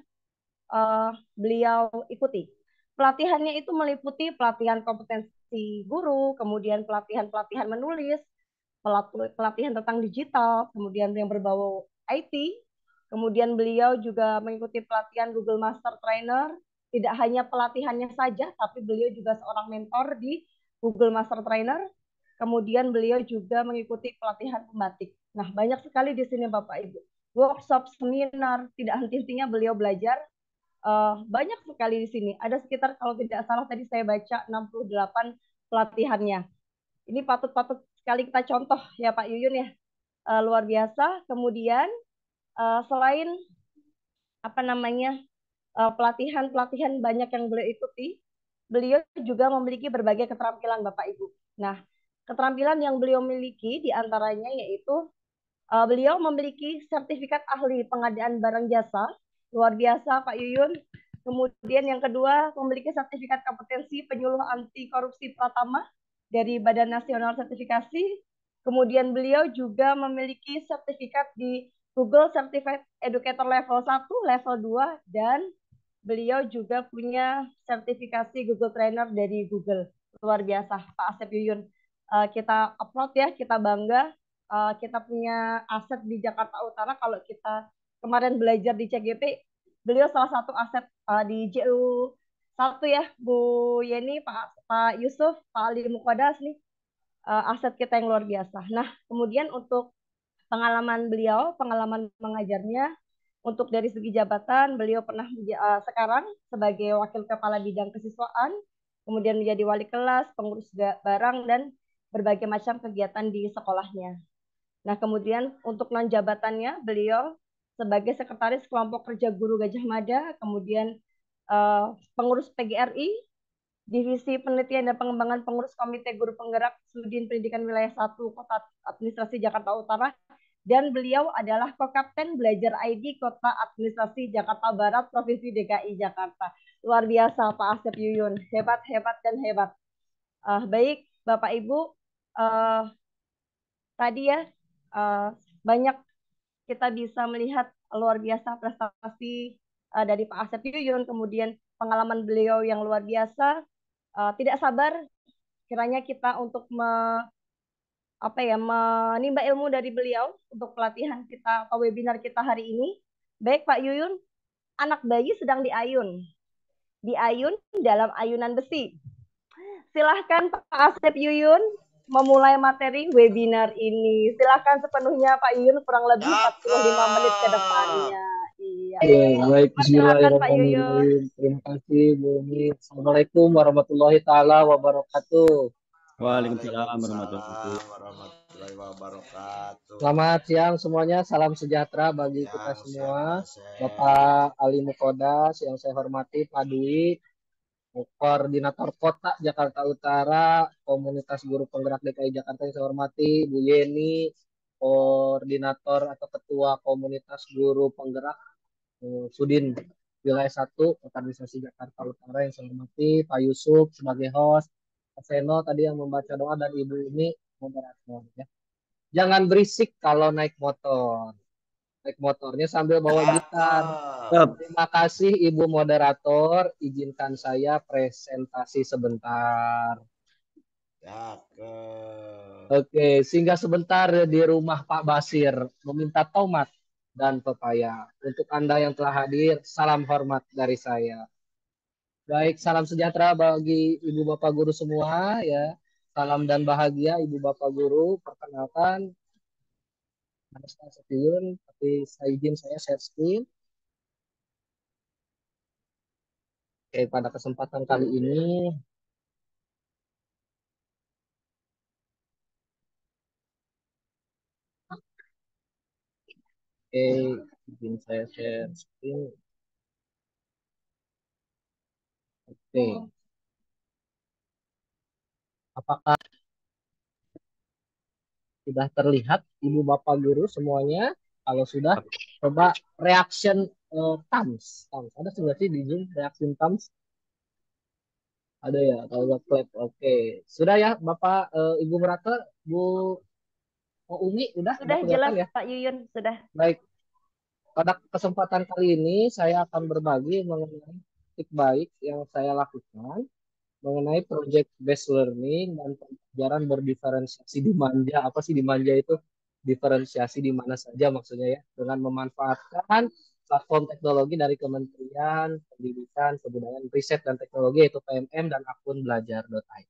beliau ikuti. Pelatihannya itu meliputi pelatihan kompetensi guru, kemudian pelatihan-pelatihan menulis, pelatihan tentang digital, kemudian yang berbau IT. Kemudian beliau juga mengikuti pelatihan Google Master Trainer. Tidak hanya pelatihannya saja, tapi beliau juga seorang mentor di Google Master Trainer. Kemudian beliau juga mengikuti pelatihan pembatik. Nah, banyak sekali di sini Bapak Ibu. Workshop, seminar, tidak henti-hentinya beliau belajar. Banyak sekali di sini. Ada sekitar, kalau tidak salah tadi saya baca 68 pelatihannya. Ini patut-patut sekali kita contoh ya Pak Yuyun ya. Luar biasa. Kemudian selain apa namanya pelatihan-pelatihan banyak yang beliau ikuti, beliau juga memiliki berbagai keterampilan Bapak Ibu. Nah, keterampilan yang beliau miliki diantaranya yaitu beliau memiliki sertifikat ahli pengadaan barang jasa, luar biasa Pak Yuyun. Kemudian yang kedua, memiliki sertifikat kompetensi penyuluh anti korupsi Pratama dari Badan Nasional Sertifikasi. Kemudian beliau juga memiliki sertifikat di Google Certified Educator level 1, level 2, dan beliau juga punya sertifikasi Google Trainer dari Google. Luar biasa Pak Asep Yuyun. Kita upload ya, kita bangga. Kita punya aset di Jakarta Utara. Kalau kita kemarin belajar di CGP, beliau salah satu aset di JU 1 ya, Bu Yeni, Pak Yusuf, Pak Ali Mukodas nih, aset kita yang luar biasa. Nah, kemudian untuk pengalaman beliau, pengalaman mengajarnya, untuk dari segi jabatan, beliau pernah sekarang sebagai Wakil Kepala Bidang Kesiswaan, kemudian menjadi wali kelas, pengurus barang, dan berbagai macam kegiatan di sekolahnya. Nah, kemudian untuk non jabatannya, beliau sebagai sekretaris kelompok kerja guru Gajah Mada, kemudian pengurus PGRI, Divisi Penelitian dan Pengembangan Pengurus Komite Guru Penggerak Sudin Pendidikan Wilayah 1 Kota Administrasi Jakarta Utara, dan beliau adalah Kokapten Belajar ID Kota Administrasi Jakarta Barat Provinsi DKI Jakarta. Luar biasa Pak Asep Yuyun, hebat, hebat, dan hebat. Baik Bapak Ibu, tadi ya banyak kita bisa melihat luar biasa prestasi dari Pak Asep Yuyun, kemudian pengalaman beliau yang luar biasa. Tidak sabar kiranya kita untuk menimba ilmu dari beliau untuk pelatihan kita atau webinar kita hari ini. Baik Pak Yuyun, anak bayi sedang diayun dalam ayunan besi. Silahkan Pak Asep Yuyun memulai materi webinar ini. Silahkan sepenuhnya Pak Yuyun, kurang lebih 45 menit ke depannya. Iya. Baik, Silakan Pak Yuyun. bismillahirrahmanirrahim. Terima kasih Bu Umi. Assalamualaikum warahmatullahi taala wabarakatuh. Waalaikumsalam warahmatullahi wabarakatuh. Selamat siang semuanya. Salam sejahtera bagi kita Siang, semua. Pak Asep. Bapak Ali Mukodas yang saya hormati, Pak Dwi, Koordinator Kota Jakarta Utara, Komunitas Guru Penggerak DKI Jakarta yang saya hormati, Bu Yeni, Koordinator atau Ketua Komunitas Guru Penggerak Sudin Wilayah 1 Kota Administrasi Jakarta Utara yang saya hormati, Pak Yusuf sebagai host, Pak Seno tadi yang membaca doa, dan Ibu ini moderator ya. Jangan berisik kalau naik motor. Naik motornya sambil bawa gitar. Terima kasih Ibu moderator, izinkan saya presentasi sebentar. Oke, singgah sebentar di rumah Pak Basir, meminta tomat dan pepaya. Untuk Anda yang telah hadir, salam hormat dari saya. Baik, salam sejahtera bagi Ibu Bapak Guru semua ya. Salam dan bahagia Ibu Bapak Guru. Perkenalkan, nama saya Septiun, tapi saya share screen. Oke, pada kesempatan kali ini izin saya share screen. Oke. Apakah sudah terlihat Ibu Bapak Guru semuanya? Kalau sudah, coba reaction thumbs. Ada nggak sih di Zoom reaction thumbs? Ada ya, kalau nggak clap. Oke. Sudah ya Bapak Ibu Merata, Bu Umi, udah Sudah kelihatan jelas ya? Pak Yuyun, sudah. Baik. Pada kesempatan kali ini saya akan berbagi mengenai tips baik yang saya lakukan mengenai project based learning dan pembelajaran berdiferensiasi di Manja. Apa sih di Manja itu? Diferensiasi di mana saja maksudnya ya, dengan memanfaatkan platform teknologi dari Kementerian Pendidikan, Kebudayaan, Riset dan Teknologi yaitu PMM dan akun belajar.id.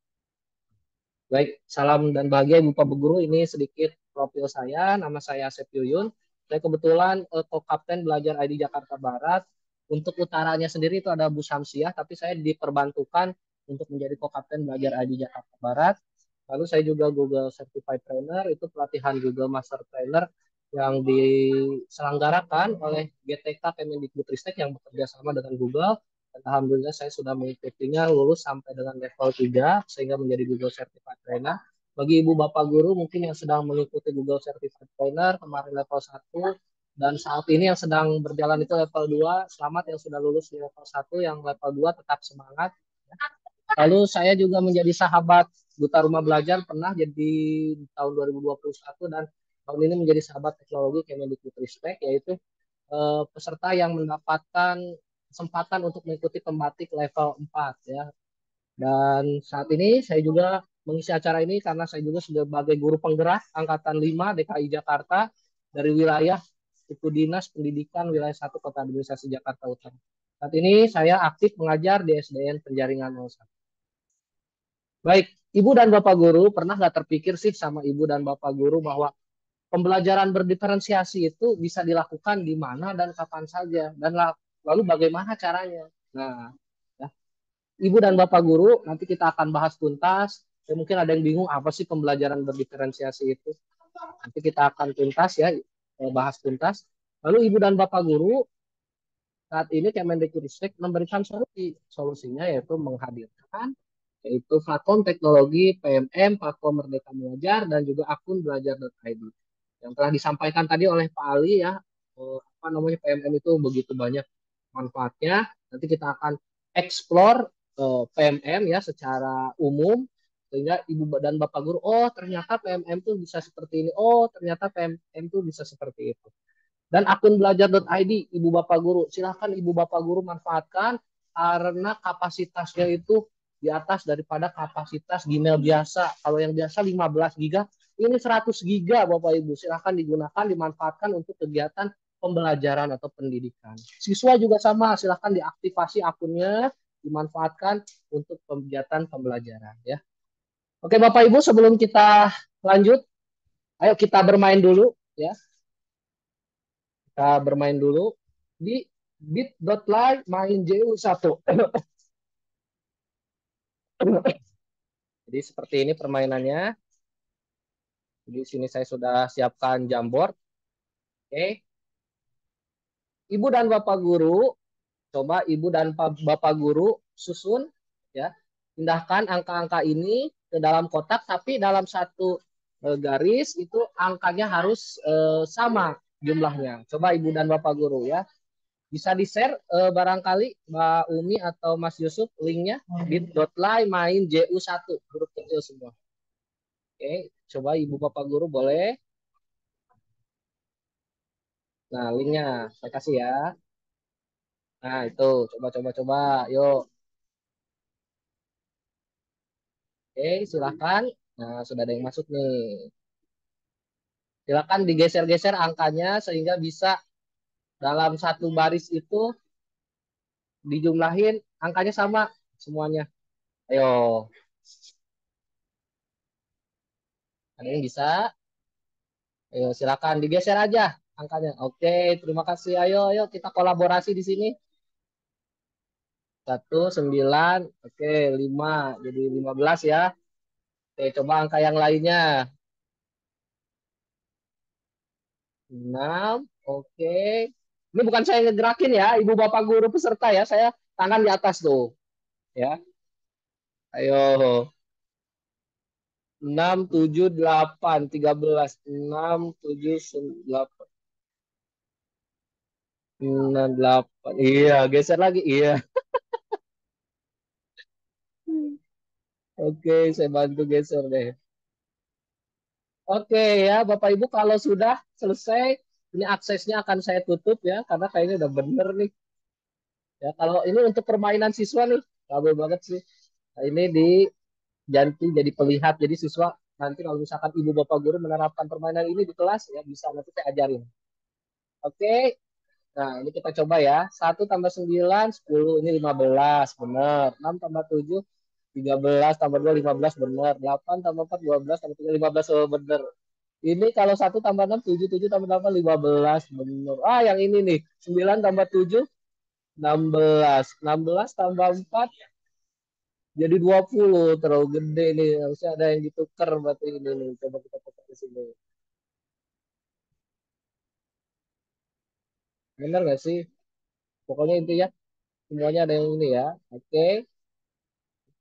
Baik, salam dan bahagia Ibu Pak Guru. Ini sedikit profil saya. Nama saya Asep Yuyun. Saya kebetulan co-kapten Belajar ID Jakarta Barat. Untuk utaranya sendiri itu ada Bu Samsiah, tapi saya diperbantukan untuk menjadi co-kapten Belajar ID Jakarta Barat. Lalu saya juga Google Certified Trainer, itu pelatihan Google Master Trainer yang diselenggarakan oleh GTK Kemendikbudristek yang bekerja sama dengan Google. Alhamdulillah saya sudah mengikutinya lulus sampai dengan level 3 sehingga menjadi Google Certified Trainer. Bagi ibu bapak guru mungkin yang sedang mengikuti Google Certified Trainer kemarin level 1 dan saat ini yang sedang berjalan itu level 2, selamat yang sudah lulus di level 1, yang level 2 tetap semangat. Lalu saya juga menjadi sahabat Duta Rumah Belajar pernah jadi tahun 2021 dan tahun ini menjadi sahabat teknologi Kemendikbudristek yaitu peserta yang mendapatkan kesempatan untuk mengikuti pembatik level 4 ya. Dan saat ini saya juga mengisi acara ini karena saya juga sebagai guru penggerak angkatan 5 DKI Jakarta dari wilayah Suku Dinas Pendidikan wilayah 1 Kota Administrasi Jakarta Utara. Saat ini saya aktif mengajar di SDN Penjaringan 01. Baik, Ibu dan Bapak Guru, pernah nggak terpikir sih sama Ibu dan Bapak Guru bahwa pembelajaran berdiferensiasi itu bisa dilakukan di mana dan kapan saja dan lalu bagaimana caranya. Nah, ya, Ibu dan Bapak Guru nanti kita akan bahas tuntas. Ya, mungkin ada yang bingung apa sih pembelajaran berdiferensiasi itu. Nanti kita akan tuntas ya, bahas tuntas. Lalu Ibu dan Bapak Guru saat ini Kemendikbudristek memberikan solusi. Solusinya yaitu menghadirkan yaitu platform teknologi PMM, platform Merdeka Belajar dan juga akun belajar.id yang telah disampaikan tadi oleh Pak Ali ya, apa namanya PMM itu begitu banyak manfaatnya. Nanti kita akan explore PMM ya secara umum sehingga Ibu dan Bapak Guru, oh ternyata PMM tuh bisa seperti ini, oh ternyata PMM tuh bisa seperti itu. Dan akun belajar.id, Ibu Bapak Guru, silahkan Ibu Bapak Guru manfaatkan karena kapasitasnya itu di atas daripada kapasitas Gmail biasa. Kalau yang biasa 15 giga, ini 100 giga Bapak Ibu. Silahkan digunakan, dimanfaatkan untuk kegiatan pembelajaran atau pendidikan. Siswa juga sama, silahkan diaktifasi akunnya, dimanfaatkan untuk kegiatan pembelajaran. Ya. Oke Bapak Ibu, sebelum kita lanjut, ayo kita bermain dulu. Ya. Kita bermain dulu di bit.ly main JU1. Jadi seperti ini permainannya. Di sini saya sudah siapkan Jamboard. Oke. Ibu dan Bapak Guru, coba Ibu dan Bapak Guru susun ya. Pindahkan angka-angka ini ke dalam kotak tapi dalam satu garis itu angkanya harus sama jumlahnya. Coba Ibu dan Bapak Guru ya. Bisa di-share barangkali Mbak Umi atau Mas Yusuf linknya bit.ly main JU1 huruf kecil semua. Oke, coba Ibu Bapak Guru boleh. Nah, linknya saya kasih ya. Nah, itu coba. Yuk. Oke, silakan. Nah, sudah ada yang masuk nih. Silakan digeser-geser angkanya sehingga bisa dalam satu baris itu dijumlahin angkanya sama semuanya. Ayo. Ada yang bisa? Ayo, silakan digeser aja angkanya. Oke, terima kasih. Ayo kita kolaborasi di sini. 9, oke 5, jadi 15 ya. Oke, coba angka yang lainnya. 6, oke. Ini bukan saya ngegerakin ya, Ibu Bapak Guru peserta ya. Saya tangan di atas tuh. Ya, ayo. 6, 7, 8, 13. 6, 7, 8. 6, 8. Iya, geser lagi. Iya. Oke, saya bantu geser deh. Oke ya, Bapak Ibu kalau sudah selesai Ini aksesnya akan saya tutup ya, karena kayaknya udah bener nih. Ya, kalau ini untuk permainan siswa nih, kabel banget sih. Nah, ini diganti jadi pelihat, jadi siswa nanti kalau misalkan ibu bapak guru menerapkan permainan ini di kelas ya bisa nanti saya ajarin. Oke, nah ini kita coba ya. 1 tambah 9, 10, ini 15, bener. 6 tambah 7, 13, tambah 2, 15, bener. 8 tambah 4, 12, tambah 3, 15, oh, bener. Ini kalau 1 tambah 6, 7, 7 tambah 8, 15, bener. Ah, yang ini nih, 9 tambah 7, 16, 16 tambah 4, jadi 20, terlalu gede nih. Harusnya ada yang ditukar berarti ini nih. Coba kita tukar di sini. Bener nggak sih? Pokoknya itu ya, semuanya ada yang ini ya. Oke.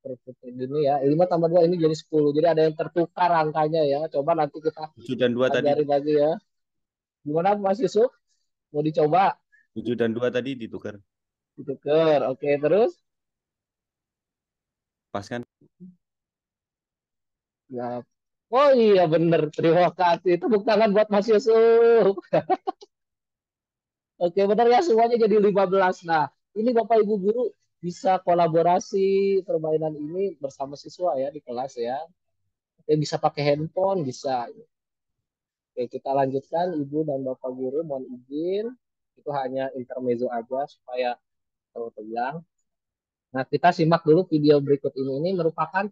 Seperti ini ya. 5 tambah 2 ini jadi 10. Jadi ada yang tertukar angkanya ya. Coba nanti kita 7 dan 2 tadi. ajarin lagi ya. Gimana Mas Yusuf? Mau dicoba? 7 dan 2 tadi ditukar. Ditukar. Oke, terus? Pas kan? Ya. Oh iya bener. Terima kasih. Tepuk tangan buat Mas Yusuf. Oke, benar ya semuanya jadi 15. Nah, ini Bapak Ibu guru bisa kolaborasi permainan ini bersama siswa ya di kelas ya. Oke, bisa pakai handphone, bisa. Oke, kita lanjutkan Ibu dan Bapak guru mohon izin. Itu hanya intermezzo aja supaya tahu tegang. Nah, kita simak dulu video berikut ini. Ini merupakan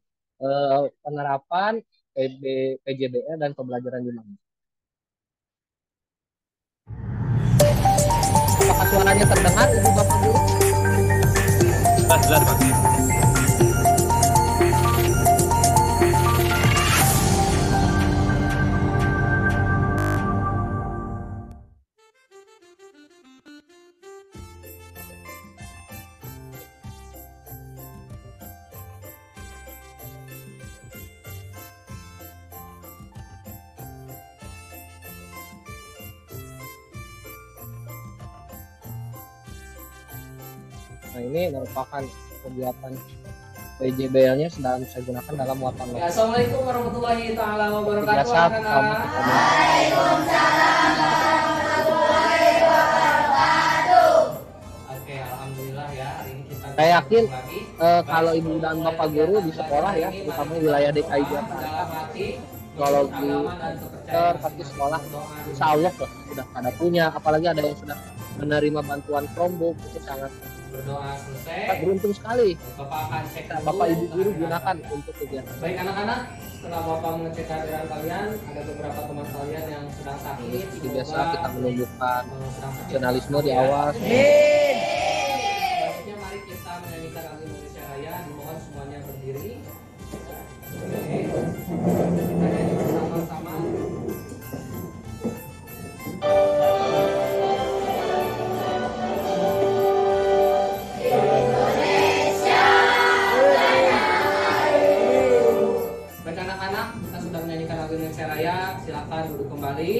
penerapan PJBL dan pembelajaran di mana. Apakah suaranya terdengar, Ibu Bapak guru? Jelas, Pak. Nah, ini merupakan kegiatan PJBL-nya sedang saya gunakan dalam muatan Ya, Assalamualaikum warahmatullahi taala wabarakatuh. Biasa pertama Oke, alhamdulillah ya. Hari ini kita saya yakin lagi. kalau ibu dan bapak guru di sekolah ya, terutama wilayah DKI Jakarta, Dalam hati psikologi pasti sekolah insya Allah sudah pada punya, apalagi ada yang sudah menerima bantuan Chromebook, itu sangat berdoa selesai. beruntung sekali. Bapak akan cek dulu. Bapak ibu guru gunakan untuk kegiatan. Baik anak-anak, setelah Bapak mengecek kehadiran kalian, ada beberapa teman kalian yang sedang sakit. Seperti biasa kita menunjukkan sedang sakit. nasionalisme di awal. Selanjutnya mari kita menyanyikan lagu Indonesia Raya. Dimohon semuanya berdiri. Oke. Kita nyanyi bersama-sama. Baik anak-anak, kita sudah menyanyikan lagu Indonesia Raya. Silakan duduk kembali.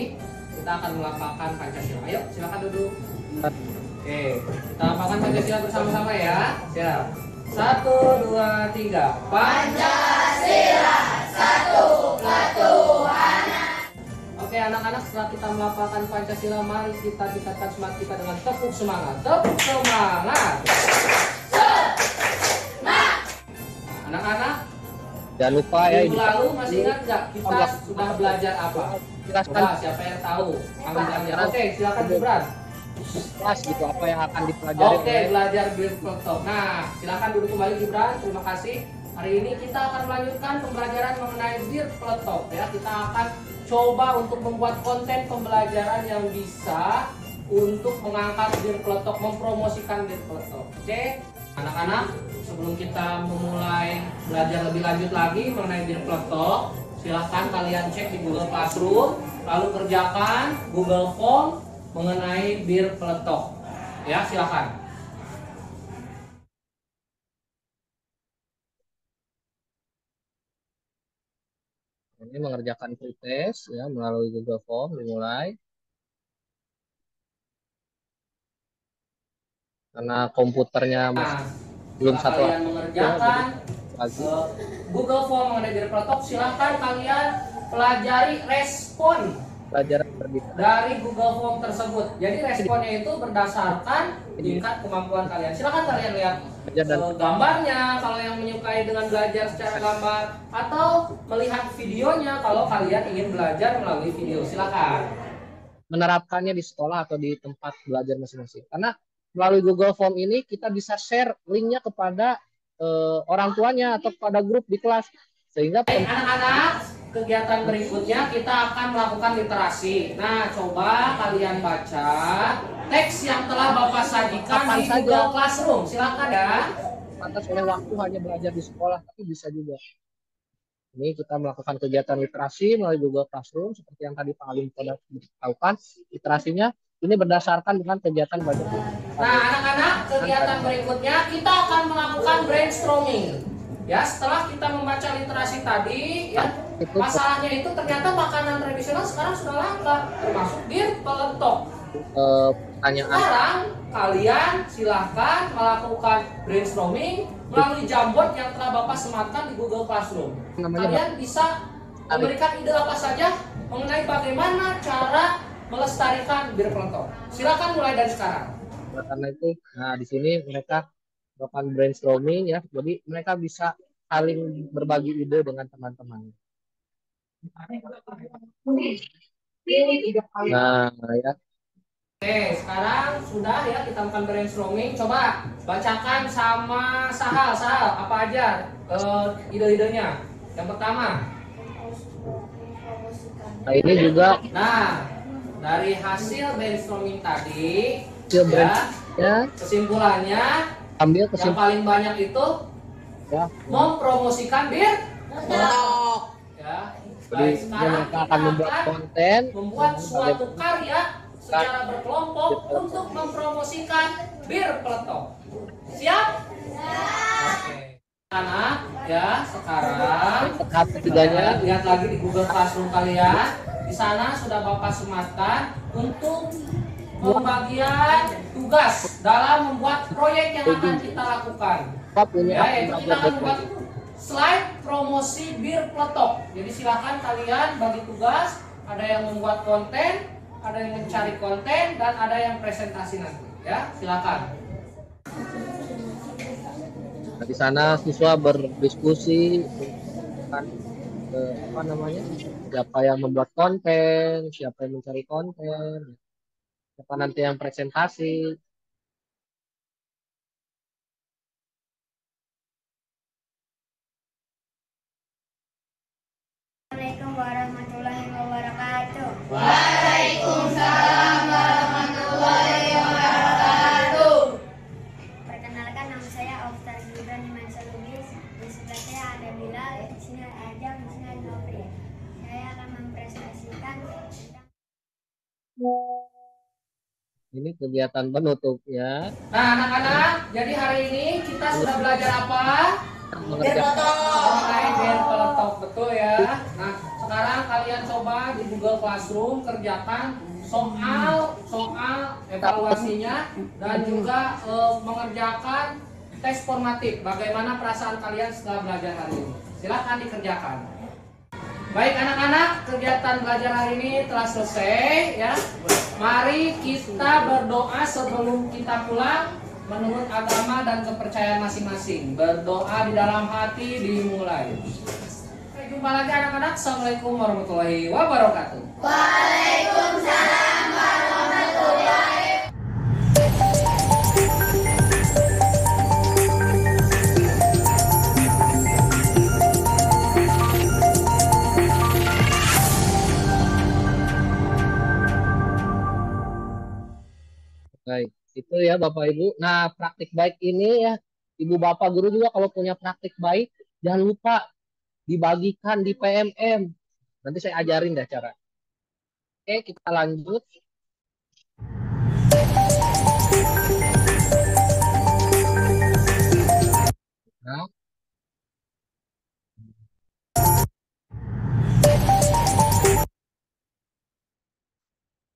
Kita akan melafalkan Pancasila. Ayo, silakan duduk. Oke, kita lafalkan Pancasila bersama-sama ya. Siap. 1, 2, 3. Pancasila, satu ketuhanan. Oke anak-anak, setelah kita melafalkan Pancasila, mari kita tingkatkan semangat kita dengan tepuk semangat. Tepuk semangat. Nah, anak-anak, Jangan lupa ya minggu ini. lalu masih ingat nggak kita sudah belajar apa? Jelaskan Coba siapa yang tahu? Oke, silakan Gibran. kelas gitu apa yang akan dipelajari. Oke, belajar BearPletok. Nah, silakan duduk kembali Gibran. Terima kasih. Hari ini kita akan melanjutkan pembelajaran mengenai BearPletok ya. Kita akan coba untuk membuat konten pembelajaran yang bisa untuk mengangkat BearPletok, mempromosikan BearPletok. Oke, anak-anak, sebelum kita memulai belajar lebih lanjut lagi mengenai BearPletok, silahkan kalian cek di Google Classroom, lalu kerjakan Google Form mengenai BearPletok. Ya, silakan. Ini mengerjakan pretest ya melalui Google Form dimulai. Karena komputernya Nah, belum setelah satu kalian mengerjakan lagi. Google Form mengenai BearPletok, silahkan kalian pelajari respon pembelajaran berdikari dari Google Form tersebut. Jadi responnya itu berdasarkan tingkat kemampuan kalian. Silakan kalian lihat gambarnya kalau yang menyukai dengan belajar secara gambar, atau melihat videonya kalau kalian ingin belajar melalui video. Silakan menerapkannya di sekolah atau di tempat belajar masing-masing. Karena melalui Google Form ini kita bisa share linknya kepada orang tuanya atau kepada grup di kelas, sehingga anak-anak, kegiatan berikutnya kita akan melakukan literasi. Nah, coba kalian baca teks yang telah Bapak sajikan di Google Classroom. Silakan ya. Batas oleh waktu hanya belajar di sekolah, tapi bisa juga. Ini kita melakukan kegiatan literasi melalui Google Classroom seperti yang tadi Pak Alim sudah beritahukan. Literasinya ini berdasarkan dengan kegiatan belajar. Nah, anak-anak, kegiatan berikutnya kita akan melakukan brainstorming. Ya, setelah kita membaca literasi tadi, ya, masalahnya itu ternyata makanan tradisional sekarang sudah langka, termasuk bir peletok. Pertanyaan. Sekarang kalian silahkan melakukan brainstorming melalui Jamboard yang telah Bapak sematkan di Google Classroom. Kalian bisa memberikan ide apa saja mengenai bagaimana cara melestarikan bir peletok. Silakan mulai dari sekarang. Karena itu, nah di sini mereka melakukan brainstorming ya, jadi mereka bisa saling berbagi ide dengan teman-teman. Nah ya. Oke, sekarang sudah ya kita melakukan brainstorming. Coba bacakan sama Sahal apa aja ide-idenya. Yang pertama. Nah ini juga. Nah, dari hasil brainstorming tadi, ya, kesimpulannya ambil yang paling banyak itu ya, mempromosikan bir peletok. Ya, baik, sekarang mereka akan membuat suatu karya secara berkelompok untuk mempromosikan bir peletok. Siap? Oke. Anak, ya sekarang lihat lagi di Google Classroom kalian. Di sana sudah Bapak sematkan untuk pembagian tugas dalam membuat proyek yang akan kita lakukan. Ya, yaitu kita akan membuat slide promosi bir peletok. Jadi silakan kalian bagi tugas, ada yang membuat konten, ada yang mencari konten, dan ada yang presentasi nanti. Ya, silakan. Nah, di sana siswa berdiskusi siapa yang membuat konten, siapa yang mencari konten, siapa nanti yang presentasi. Assalamualaikum warahmatullahi wabarakatuh. Waalaikumsalam warahmatullahi wabarakatuh. Perkenalkan, nama saya Auftar Gibran Imansyah Lubis. Di sebelah saya ada Bilal, di sini ada Ajam, di sini ada Nopri. Saya akan mempresentasikan tentang Ini kegiatan penutup ya. Nah, anak-anak, jadi hari ini kita sudah belajar apa? Mengenai bir peletok, betul ya. Nah, sekarang kalian coba di Google Classroom kerjakan soal evaluasinya dan juga mengerjakan tes formatif. Bagaimana perasaan kalian setelah belajar hari ini? Silakan dikerjakan. Baik anak-anak, kegiatan belajar hari ini telah selesai ya. Mari kita berdoa sebelum kita pulang menurut agama dan kepercayaan masing-masing. Berdoa di dalam hati dimulai. Sampai jumpa lagi anak-anak. Assalamualaikum warahmatullahi wabarakatuh. Waalaikumsalam warahmatullahi. Baik, itu ya Bapak Ibu. Nah, praktik baik ini ya, Ibu Bapak guru juga kalau punya praktik baik, jangan lupa dibagikan di PMM. Nanti saya ajarin deh cara. Oke, kita lanjut.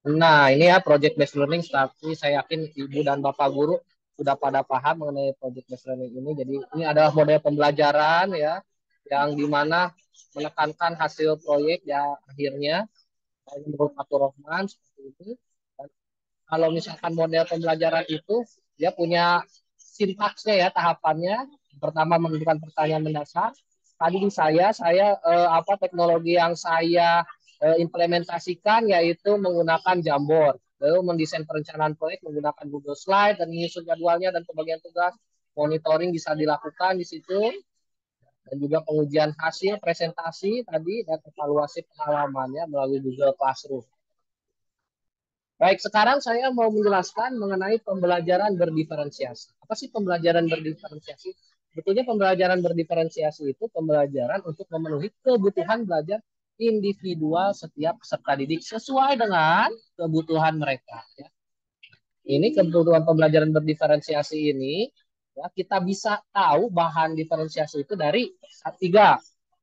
Nah, ini ya project based learning, tapi saya yakin Ibu dan Bapak guru sudah pada paham mengenai project based learning ini. Jadi ini adalah model pembelajaran ya, yang dimana menekankan hasil proyek ya akhirnya. menurut Fatur Rahman seperti itu. Dan kalau misalkan model pembelajaran itu dia punya sintaksnya ya, tahapannya. Pertama menentukan pertanyaan mendasar. Tadi di apa teknologi yang saya implementasikan yaitu menggunakan Jamboard. Lalu mendesain perencanaan proyek menggunakan Google Slide dan menyusun jadwalnya dan pembagian tugas. Monitoring bisa dilakukan di situ, dan juga pengujian hasil presentasi tadi dan evaluasi pengalamannya melalui Google Classroom. Baik, sekarang saya mau menjelaskan mengenai pembelajaran berdiferensiasi. Apa sih pembelajaran berdiferensiasi? Betulnya pembelajaran berdiferensiasi itu pembelajaran untuk memenuhi kebutuhan belajar individual setiap peserta didik sesuai dengan kebutuhan mereka. Ya. Ini kebutuhan pembelajaran berdiferensiasi ini ya, kita bisa tahu bahan diferensiasi itu dari 3.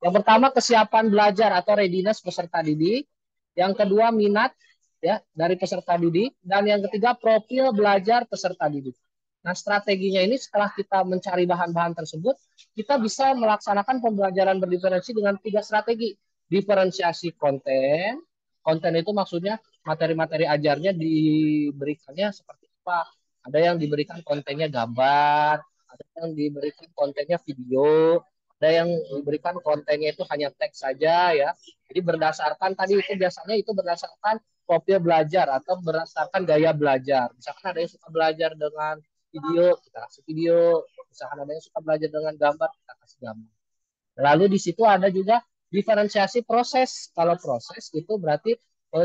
Yang pertama kesiapan belajar atau readiness peserta didik. Yang kedua minat ya dari peserta didik, dan yang ketiga profil belajar peserta didik. Nah, strateginya ini setelah kita mencari bahan-bahan tersebut, kita bisa melaksanakan pembelajaran berdiferensi dengan 3 strategi. Diferensiasi konten. Konten itu maksudnya materi-materi ajarnya diberikannya seperti apa. Ada yang diberikan kontennya gambar, ada yang diberikan kontennya video, ada yang diberikan kontennya itu hanya teks saja ya. Jadi berdasarkan tadi itu biasanya itu berdasarkan profil belajar atau berdasarkan gaya belajar. Misalkan ada yang suka belajar dengan video, kita kasih video. Misalkan ada yang suka belajar dengan gambar, kita kasih gambar. Lalu di situ ada juga diferensiasi proses. Kalau proses itu berarti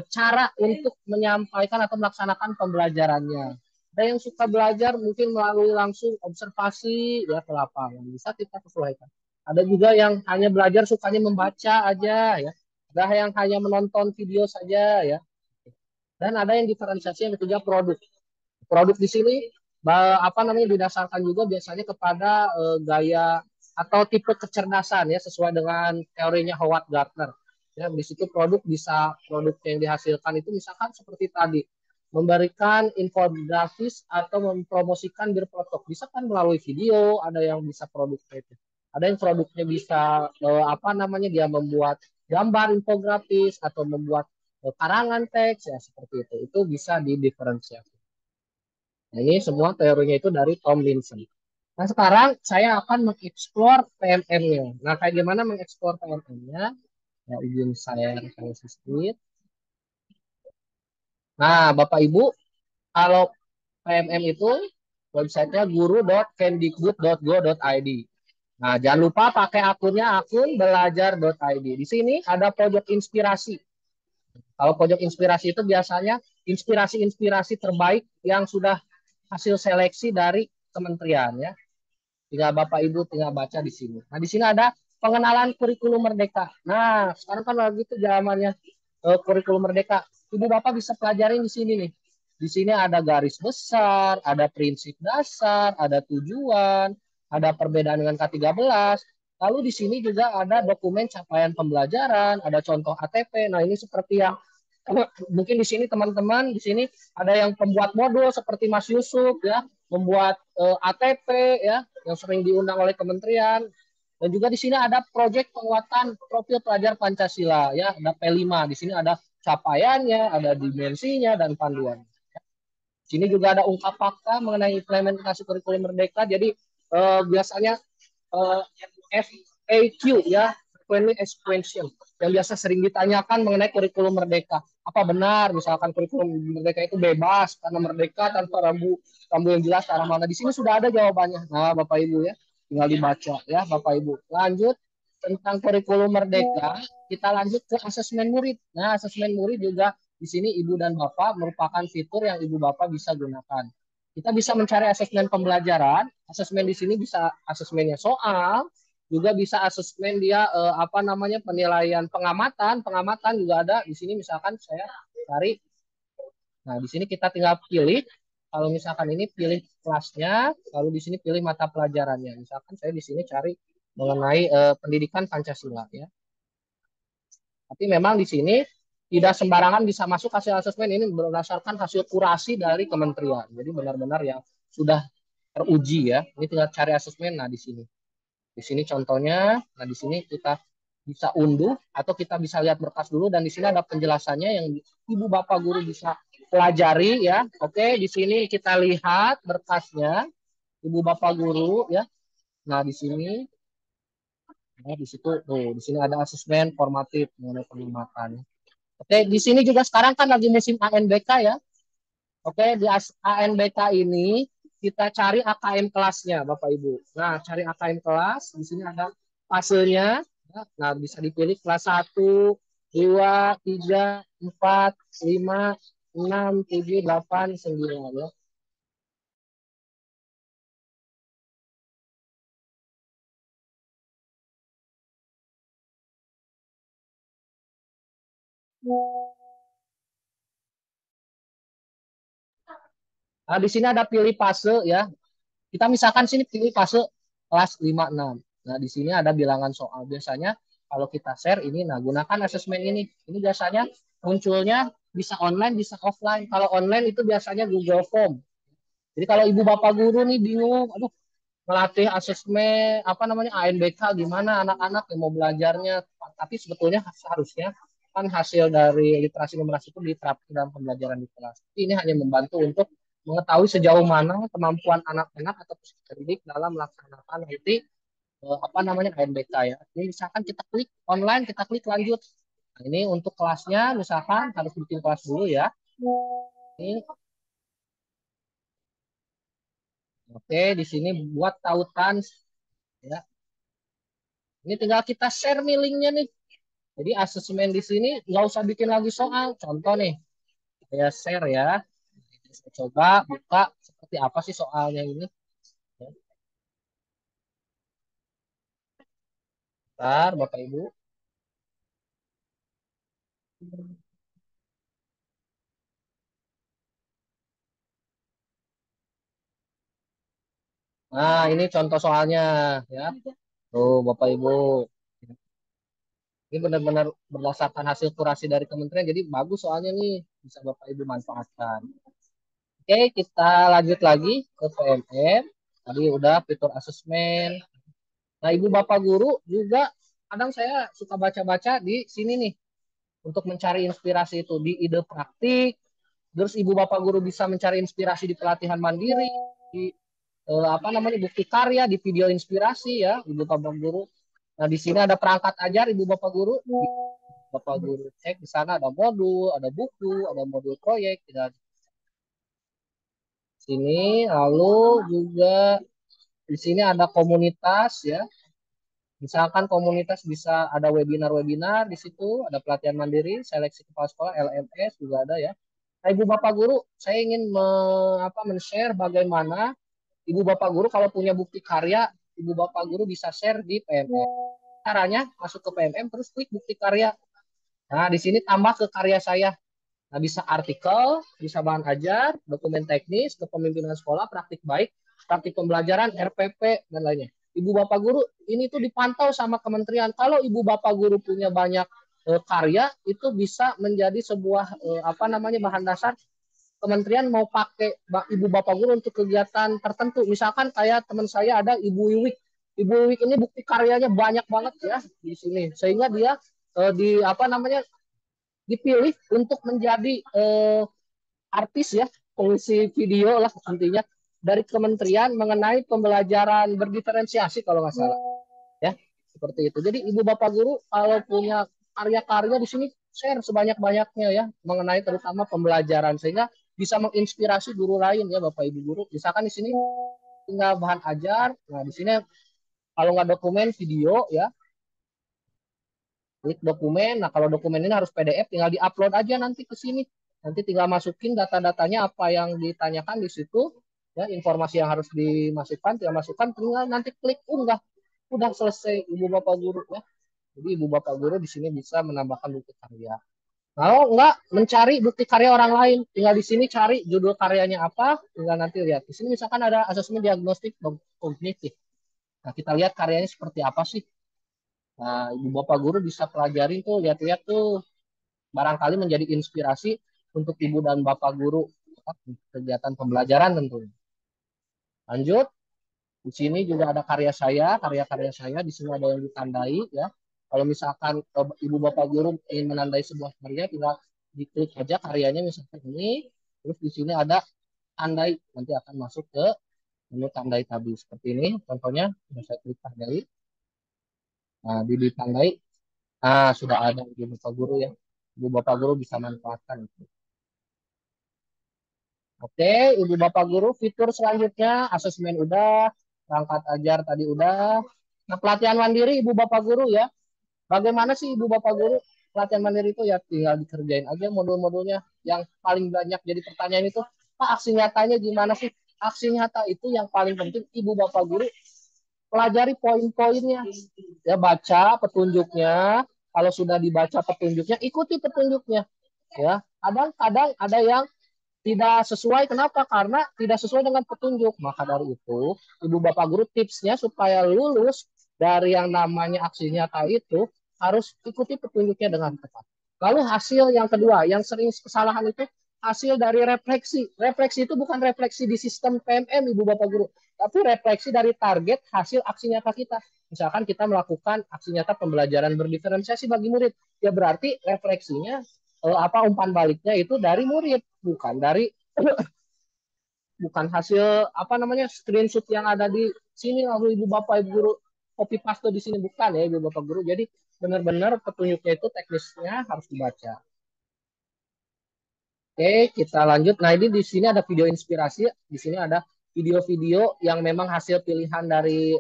cara untuk menyampaikan atau melaksanakan pembelajarannya. Ada yang suka belajar mungkin melalui langsung observasi ya ke lapangan. Bisa kita sesuaikan. Ada juga yang hanya belajar sukanya membaca aja ya. Ada yang hanya menonton video saja ya. Dan ada yang diferensiasi yang ketiga produk. Produk di sini didasarkan juga biasanya kepada gaya atau tipe kecerdasan ya sesuai dengan teorinya Howard Gardner. Ya, di situ produk yang dihasilkan itu misalkan seperti tadi memberikan infografis atau mempromosikan bir peletok. Bisa kan melalui video, ada yang bisa produknya itu. Ada yang produknya bisa dia membuat gambar infografis atau membuat karangan teks ya seperti itu. Itu bisa didiferensiasi. Nah, ini semua teorinya itu dari Tomlinson. Nah, sekarang saya akan mengeksplor PMM-nya. Nah, kayak gimana mengeksplor PMM-nya? Ya, izin saya sedikit. Nah, Bapak Ibu, kalau PMM itu websitenya guru.kemdikbud.go.id. Nah, jangan lupa pakai akunnya akun belajar.id. Di sini ada pojok inspirasi. Kalau pojok inspirasi itu biasanya inspirasi-inspirasi terbaik yang sudah hasil seleksi dari kementerian ya. Tinggal Bapak Ibu tinggal baca di sini. Nah, di sini ada pengenalan kurikulum merdeka. Nah, sekarang kan lagi itu zamannya kurikulum merdeka. Ibu Bapak bisa pelajarin di sini nih. Di sini ada garis besar, ada prinsip dasar, ada tujuan, ada perbedaan dengan K13. Lalu di sini juga ada dokumen capaian pembelajaran, ada contoh ATP. Nah, ini seperti yang mungkin di sini teman-teman di sini ada yang pembuat modul seperti Mas Yusuf ya, membuat ATP ya yang sering diundang oleh kementerian. Dan juga di sini ada proyek penguatan profil pelajar Pancasila ya, ada P5. Di sini ada capaiannya, ada dimensinya dan panduan. Di sini juga ada ungkap fakta mengenai implementasi kurikulum merdeka. Jadi biasanya FAQ ya, frequently asked question, yang biasa sering ditanyakan mengenai kurikulum merdeka. Apa benar misalkan kurikulum merdeka itu bebas karena merdeka tanpa rambu yang jelas arah mana? Di sini sudah ada jawabannya. Nah, Bapak Ibu ya, tinggal dibaca ya, Bapak Ibu. Lanjut tentang kurikulum merdeka, kita lanjut ke asesmen murid. Nah, asesmen murid juga di sini Ibu dan Bapak merupakan fitur yang Ibu Bapak bisa gunakan. Kita bisa mencari asesmen pembelajaran. Asesmen di sini bisa asesmennya soal, juga bisa asesmen dia penilaian pengamatan juga ada di sini. Misalkan saya cari, nah di sini kita tinggal pilih, kalau misalkan ini pilih kelasnya, lalu di sini pilih mata pelajarannya. Misalkan saya di sini cari mengenai pendidikan Pancasila ya. Tapi memang di sini tidak sembarangan bisa masuk hasil asesmen, ini berdasarkan hasil kurasi dari kementerian. Jadi benar-benar yang sudah teruji ya. Ini tinggal cari asesmen. Nah di sini. Di sini contohnya, nah di sini kita bisa unduh atau kita bisa lihat berkas dulu, dan di sini ada penjelasannya yang ibu bapak guru bisa pelajari ya. Oke, di sini kita lihat berkasnya ibu bapak guru ya. Nah, di sini di situ tuh, di sini ada asesmen formatif mengenai penghematan. Oke, di sini juga sekarang kan lagi musim ANBK ya. Oke, di ANBK ini kita cari AKM kelasnya, Bapak Ibu. Nah, cari AKM kelas, di sini ada fasenya. Nah, bisa dipilih kelas 1, 2, 3, 4, 5, 6, 7, 8, 9 ya. Nah, di sini ada pilih fase ya. Kita misalkan sini pilih fase kelas 5, 6. Nah, di sini ada bilangan soal. Biasanya kalau kita share ini, nah gunakan asesmen ini. Ini biasanya munculnya bisa online, bisa offline. Kalau online itu biasanya Google Form. Jadi kalau ibu bapak guru nih bingung, aduh melatih asesmen apa namanya ANBK gimana anak-anak yang mau belajarnya, tapi sebetulnya seharusnya kan hasil dari literasi numerasi itu diterapkan dalam pembelajaran di kelas. Ini hanya membantu untuk mengetahui sejauh mana kemampuan anak-anak atau peserta didik dalam melaksanakan nanti apa namanya ANBK ya. Ini misalkan kita klik online, kita klik lanjut. Nah, ini untuk kelasnya misalkan harus bikin kelas dulu ya. Ini oke, di sini buat tautan ya. Ini tinggal kita share nih linknya nih. Jadi asesmen di sini nggak usah bikin lagi soal. Contoh nih, saya share ya. Saya coba buka seperti apa sih soalnya ini. Bentar, Bapak Ibu. Nah, ini contoh soalnya ya. Tuh, Bapak Ibu. Ini benar-benar berdasarkan hasil kurasi dari kementerian, jadi bagus soalnya nih. Bisa Bapak Ibu manfaatkan. Oke, kita lanjut lagi ke PMM. Tadi udah fitur asesmen. Nah, Ibu Bapak Guru juga kadang saya suka baca-baca di sini nih untuk mencari inspirasi itu di ide praktik. Terus Ibu Bapak Guru bisa mencari inspirasi di pelatihan mandiri, di apa namanya bukti karya, di video inspirasi ya, Ibu Bapak Guru. Nah, di sini ada perangkat ajar Ibu Bapak Guru. Bapak Guru cek di sana ada modul, ada buku, ada modul proyek, dan sini lalu juga di sini ada komunitas ya. Misalkan komunitas bisa ada webinar-webinar di situ, ada pelatihan mandiri, seleksi kepala sekolah, LMS juga ada ya. Nah, Ibu Bapak Guru, saya ingin men-share bagaimana Ibu Bapak Guru kalau punya bukti karya, Ibu Bapak Guru bisa share di PMM. Caranya masuk ke PMM terus klik bukti karya. Nah, di sini tambah ke karya saya. Nah, bisa artikel, bisa bahan ajar, dokumen teknis, kepemimpinan sekolah, praktik baik, praktik pembelajaran, RPP, dan lainnya. Ibu Bapak Guru, ini tuh dipantau sama kementerian. Kalau Ibu Bapak Guru punya banyak karya, itu bisa menjadi sebuah apa namanya bahan dasar kementerian mau pakai Ibu Bapak Guru untuk kegiatan tertentu. Misalkan kayak teman saya ada Ibu Wiwik. Ibu Wiwik ini bukti karyanya banyak banget ya di sini. Sehingga dia di apa namanya dipilih untuk menjadi artis ya, pengisi video lah intinya dari kementerian mengenai pembelajaran berdiferensiasi kalau nggak salah ya, seperti itu. Jadi Ibu Bapak Guru kalau punya karya-karya di sini share sebanyak-banyaknya ya mengenai terutama pembelajaran sehingga bisa menginspirasi guru lain ya Bapak Ibu Guru. Misalkan di sini tinggal bahan ajar, nah di sini kalau nggak dokumen video ya klik dokumen. Nah, kalau dokumen ini harus PDF, tinggal diupload aja nanti ke sini. Nanti tinggal masukin data-datanya apa yang ditanyakan di situ, ya informasi yang harus dimasukkan, tinggal nanti klik unggah. Udah selesai Ibu Bapak Guru ya. Jadi Ibu Bapak Guru di sini bisa menambahkan bukti karya. Kalau enggak mencari bukti karya orang lain, tinggal di sini cari judul karyanya apa, tinggal nanti lihat. Di sini misalkan ada asesmen diagnostik kognitif. Nah, kita lihat karyanya seperti apa sih. Nah, Ibu Bapak Guru bisa pelajarin tuh, lihat-lihat tuh. Barangkali menjadi inspirasi untuk Ibu dan Bapak Guru kegiatan pembelajaran tentunya. Lanjut, di sini juga ada karya saya, karya-karya saya. Di sini ada yang ditandai ya. Kalau misalkan ibu bapak guru ingin menandai sebuah karya, tinggal diklik aja karyanya misalkan ini, terus di sini ada tandai, nanti akan masuk ke menu tandai tadi seperti ini. Contohnya, saya klik tandai, nah ditandai, sudah ada ibu bapak guru ya, ibu bapak guru bisa manfaatkan itu. Oke, ibu bapak guru, fitur selanjutnya asesmen udah, perangkat ajar tadi udah. Nah, pelatihan mandiri ibu bapak guru ya. Bagaimana sih ibu bapak guru pelatihan mandiri itu ya tinggal dikerjain aja modul-modulnya. Yang paling banyak jadi pertanyaan itu, Pak, aksi nyatanya gimana sih? Aksi nyata itu yang paling penting ibu bapak guru pelajari poin-poinnya. Ya baca petunjuknya. Kalau sudah dibaca petunjuknya, ikuti petunjuknya. Ya, kadang-kadang ada yang tidak sesuai. Kenapa? Karena tidak sesuai dengan petunjuk. Maka dari itu, ibu bapak guru tipsnya supaya lulus dari yang namanya aksi nyata itu harus ikuti petunjuknya dengan tepat. Lalu hasil yang kedua, yang sering kesalahan itu hasil dari refleksi. Refleksi itu bukan refleksi di sistem PMM, ibu bapak guru, tapi refleksi dari target hasil aksi nyata kita. Misalkan kita melakukan aksi nyata pembelajaran berdiferensiasi bagi murid, ya berarti refleksinya umpan baliknya itu dari murid, bukan dari bukan hasil screenshot yang ada di sini lalu ibu bapak ibu guru copy paste di sini, bukan ya ibu bapak guru. Jadi benar-benar petunjuknya itu teknisnya harus dibaca. Oke, kita lanjut. Nah, ini di sini ada video inspirasi, di sini ada video-video yang memang hasil pilihan dari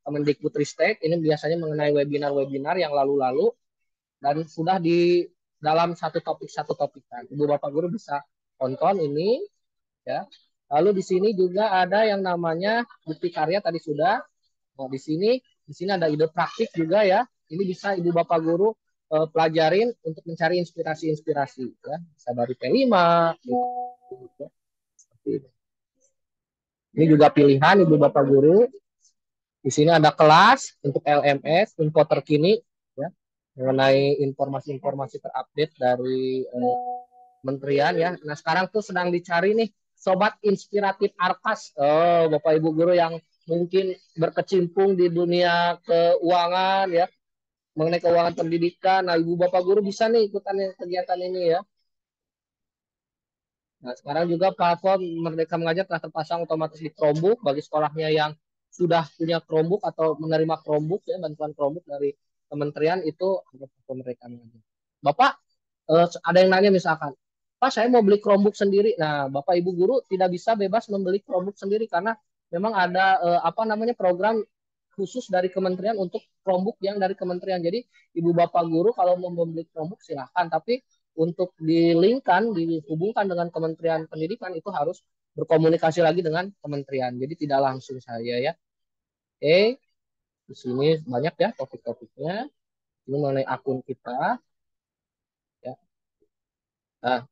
Kemendikbudristek. Ini biasanya mengenai webinar-webinar yang lalu-lalu dan sudah di dalam satu topik kan. Ibu bapak guru bisa tonton ini ya. Lalu di sini juga ada yang namanya bukti karya tadi sudah. Nah, di sini ada ide praktik juga ya. Ini bisa ibu bapak guru pelajarin untuk mencari inspirasi-inspirasi ya. Bisa dari P5 gitu. Seperti ini. Ini juga pilihan ibu bapak guru. Di sini ada kelas untuk LMS, info terkini ya, mengenai informasi-informasi terupdate dari kementerian ya. Nah, sekarang tuh sedang dicari nih sobat inspiratif Arkas. Oh, Bapak Ibu guru yang mungkin berkecimpung di dunia keuangan ya, mengenai keuangan pendidikan. Nah, Ibu Bapak guru bisa nih ikutan kegiatan ini ya. Nah, sekarang juga platform Merdeka Mengajar telah terpasang otomatis di Chromebook bagi sekolahnya yang sudah punya Chromebook atau menerima Chromebook ya, bantuan Chromebook dari kementerian itu ada platform Merdeka Mengajar. Bapak, ada yang nanya misalkan, Pak, saya mau beli Chromebook sendiri. Nah, Bapak Ibu guru tidak bisa bebas membeli Chromebook sendiri karena memang ada program khusus dari kementerian untuk Chromebook yang dari kementerian. Jadi, Ibu Bapak guru kalau mau membeli Chromebook silahkan, tapi untuk dihubungkan dengan Kementerian Pendidikan itu harus berkomunikasi lagi dengan kementerian. Jadi tidak langsung saya ya. Oke, di sini banyak ya topik-topiknya. Ini mengenai akun kita. Ya. Nah,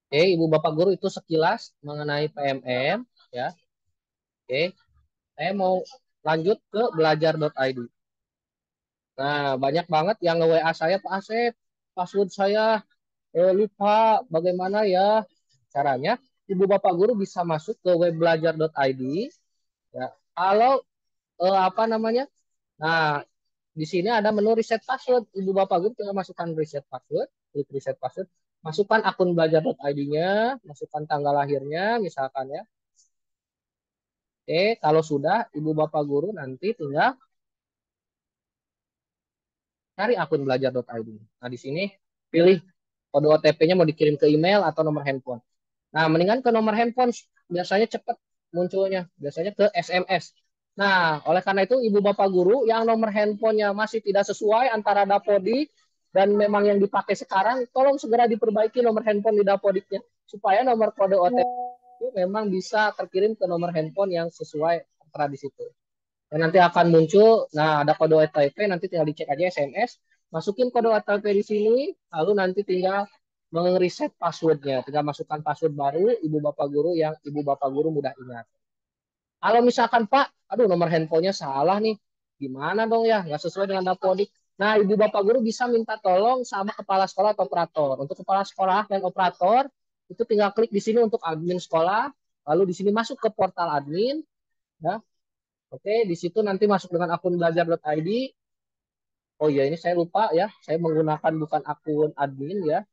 oke, Ibu Bapak guru itu sekilas mengenai PMM ya. Oke, saya mau lanjut ke belajar.id. Nah, banyak banget yang nge-WA saya, Pak Asep, password saya lupa, bagaimana ya caranya? Ibu Bapak guru bisa masuk ke webbelajar.id ya. Kalau Nah, di sini ada menu reset password. Ibu Bapak guru tinggal masukkan reset password, klik reset password, masukkan akun belajar.id-nya, masukkan tanggal lahirnya misalkan ya. Oke, kalau sudah Ibu Bapak guru nanti tinggal cari akun belajar.id. Nah, di sini pilih kode OTP-nya mau dikirim ke email atau nomor handphone. Nah, mendingan ke nomor handphone, biasanya cepat munculnya, biasanya ke SMS. Nah, oleh karena itu Ibu Bapak guru yang nomor handphonenya masih tidak sesuai antara Dapodik dan memang yang dipakai sekarang, tolong segera diperbaiki nomor handphone di Dapodiknya supaya nomor kode OTP itu memang bisa terkirim ke nomor handphone yang sesuai antara di situ. Dan nanti akan muncul, nah ada kode OTP, nanti tinggal dicek aja SMS, masukin kode OTP di sini, lalu nanti tinggal mengreset passwordnya, tinggal masukkan password baru, Ibu Bapak guru yang Ibu Bapak guru mudah ingat. Kalau misalkan Pak, aduh nomor handphonenya salah nih, gimana dong ya, nggak sesuai dengan Dapodik. Nah, Ibu Bapak guru bisa minta tolong sama kepala sekolah atau operator. Untuk kepala sekolah dan operator, itu tinggal klik di sini untuk admin sekolah, lalu di sini masuk ke portal admin, ya. Oke, di situ nanti masuk dengan akun belajar.id. Oh iya, ini saya lupa ya. Saya menggunakan bukan akun admin ya.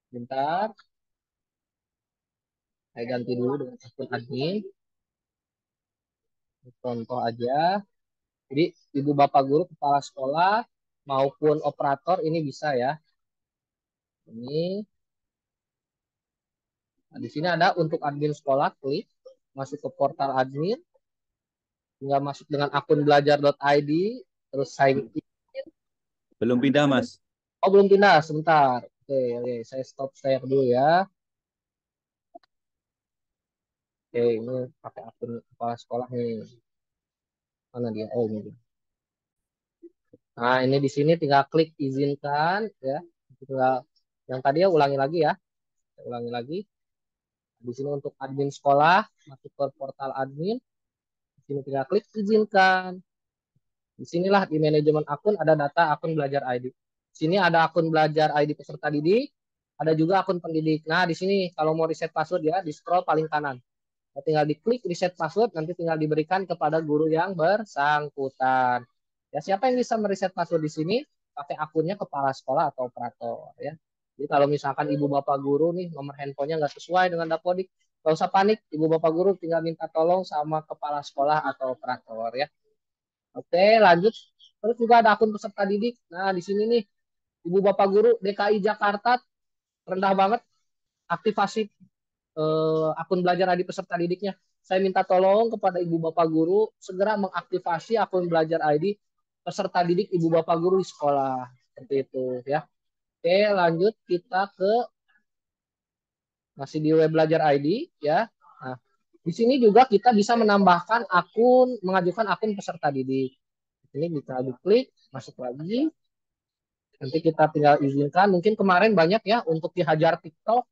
Bentar. Saya ganti dulu dengan akun admin. Contoh aja. Jadi, ibu bapak guru, kepala sekolah, maupun operator ini bisa ya. Ini. Nah, di sini ada untuk admin sekolah, klik. Masuk ke portal admin. Tinggal masuk dengan akun belajar.id. Terus sign in. Belum pindah, Mas. Oh, belum pindah. Sebentar. Oke, oke. Saya stop share dulu ya. Oke, ini pakai akun kepala sekolah nih. Mana dia? Oh, ini. Nah, ini di sini tinggal klik izinkan ya. Tinggal yang tadi ya ulangi lagi ya. Saya ulangi lagi. Di sini untuk admin sekolah, masuk ke portal admin. Di sini tinggal klik izinkan. Di sinilah di manajemen akun ada data akun belajar ID. Di sini ada akun belajar ID peserta didik, ada juga akun pendidik. Nah, di sini kalau mau reset password ya, di scroll paling kanan. Nah, tinggal diklik reset password, nanti tinggal diberikan kepada guru yang bersangkutan. Ya, siapa yang bisa mereset password di sini? Pakai akunnya kepala sekolah atau operator ya. Jadi kalau misalkan ibu bapak guru nih nomor handphonenya nggak sesuai dengan Dapodik, nggak usah panik, ibu bapak guru tinggal minta tolong sama kepala sekolah atau operator ya. Oke, lanjut. Terus juga ada akun peserta didik. Nah, di sini nih, ibu bapak guru DKI Jakarta rendah banget aktivasi akun belajar ID peserta didiknya. Saya minta tolong kepada ibu bapak guru segera mengaktifasi akun belajar ID peserta didik ibu bapak guru di sekolah. Seperti itu ya. Oke, lanjut kita ke masih di web belajar ID ya. Nah, di sini juga kita bisa menambahkan akun, mengajukan akun peserta didik. Ini bisa diklik, masuk lagi. Nanti kita tinggal izinkan. Mungkin kemarin banyak ya untuk dihajar TikTok.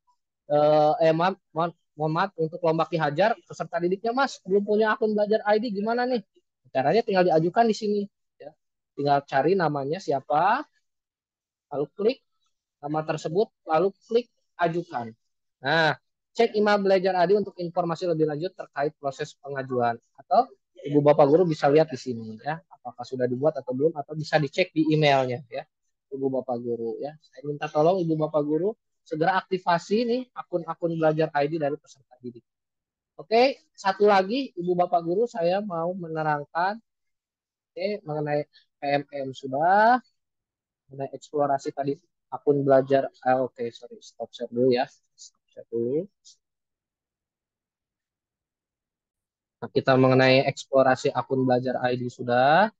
Mohon maaf untuk lomba Ki Hajar peserta didiknya Mas belum punya akun belajar ID gimana nih? Caranya tinggal diajukan di sini. Ya. Tinggal cari namanya siapa, lalu klik nama tersebut, lalu klik ajukan. Nah, cek email belajar ID untuk informasi lebih lanjut terkait proses pengajuan. Atau ibu bapak guru bisa lihat di sini ya, apakah sudah dibuat atau belum, atau bisa dicek di emailnya ya, ibu bapak guru ya. Saya minta tolong ibu bapak guru segera aktivasi nih akun-akun belajar ID dari peserta didik. Oke, satu lagi ibu bapak guru saya mau menerangkan mengenai PMM sudah, mengenai eksplorasi tadi akun belajar. Oke, sorry, stop share dulu ya. Stop share dulu. Nah, kita mengenai eksplorasi akun belajar ID sudah.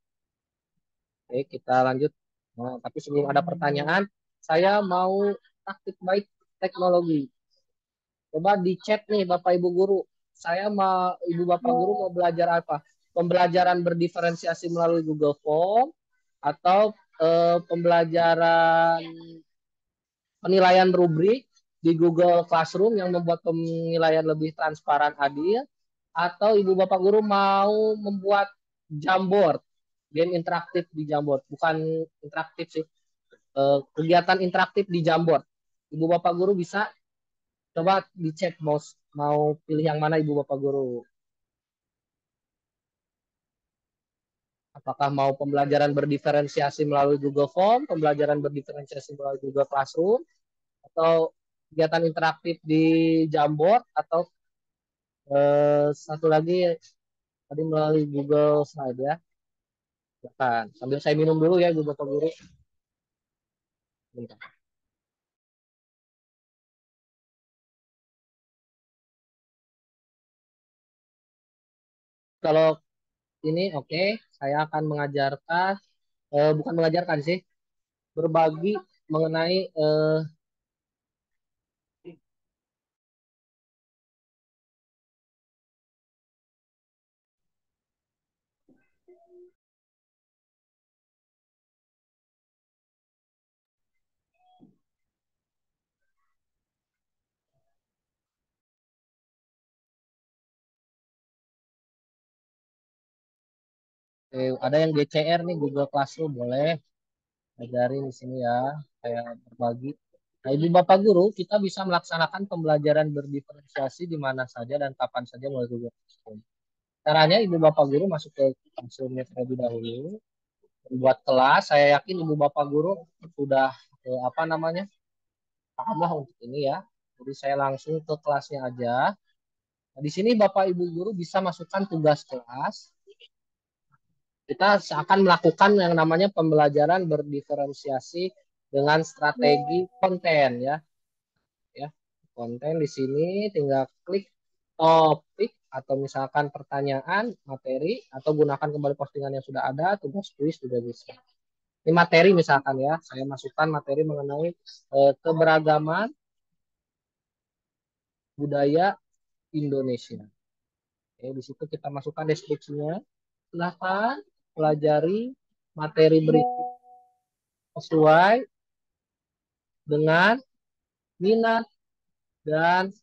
Oke, kita lanjut. Nah, tapi sebelum ada pertanyaan, saya mau praktik baik teknologi. Coba di chat nih Bapak Ibu guru. Saya mau Ibu Bapak guru mau belajar apa? Pembelajaran berdiferensiasi melalui Google Form atau pembelajaran penilaian rubrik di Google Classroom yang membuat penilaian lebih transparan adil, atau ibu bapak guru mau membuat Jamboard, game interaktif di Jamboard, bukan interaktif sih, kegiatan interaktif di Jamboard. Ibu bapak guru bisa coba dicek mau pilih yang mana ibu bapak guru. Apakah mau pembelajaran berdiferensiasi melalui Google Form, pembelajaran berdiferensiasi melalui Google Classroom, atau kegiatan interaktif di Jamboard, atau satu lagi tadi melalui Google Slide ya. Silakan. Sambil saya minum dulu ya, Ibu Bapak Guru. Bentar. Kalau ini oke, saya akan mengajarkan, bukan mengajarkan sih, berbagi mengenai ada yang GCR nih, Google Classroom boleh ajarin di sini ya, kayak berbagi. Nah, Ibu Bapak Guru, kita bisa melaksanakan pembelajaran berdiferensiasi di mana saja dan kapan saja melalui Google Classroom. Caranya ibu bapak guru masuk ke classroom-nya terlebih dahulu, buat kelas. Saya yakin ibu bapak guru sudah apa namanya paham lah untuk ini ya. Jadi saya langsung ke kelasnya aja. Nah, di sini bapak ibu guru bisa masukkan tugas kelas. Kita akan melakukan yang namanya pembelajaran berdiferensiasi dengan strategi konten ya. Ya, konten di sini tinggal klik topik atau misalkan pertanyaan, materi, atau gunakan kembali postingan yang sudah ada, tugas kuis juga bisa. Ini materi misalkan ya, saya masukkan materi mengenai keberagaman budaya Indonesia. Oke, di situ kita masukkan deskripsinya. Silahkan pelajari materi berikut sesuai dengan minat dan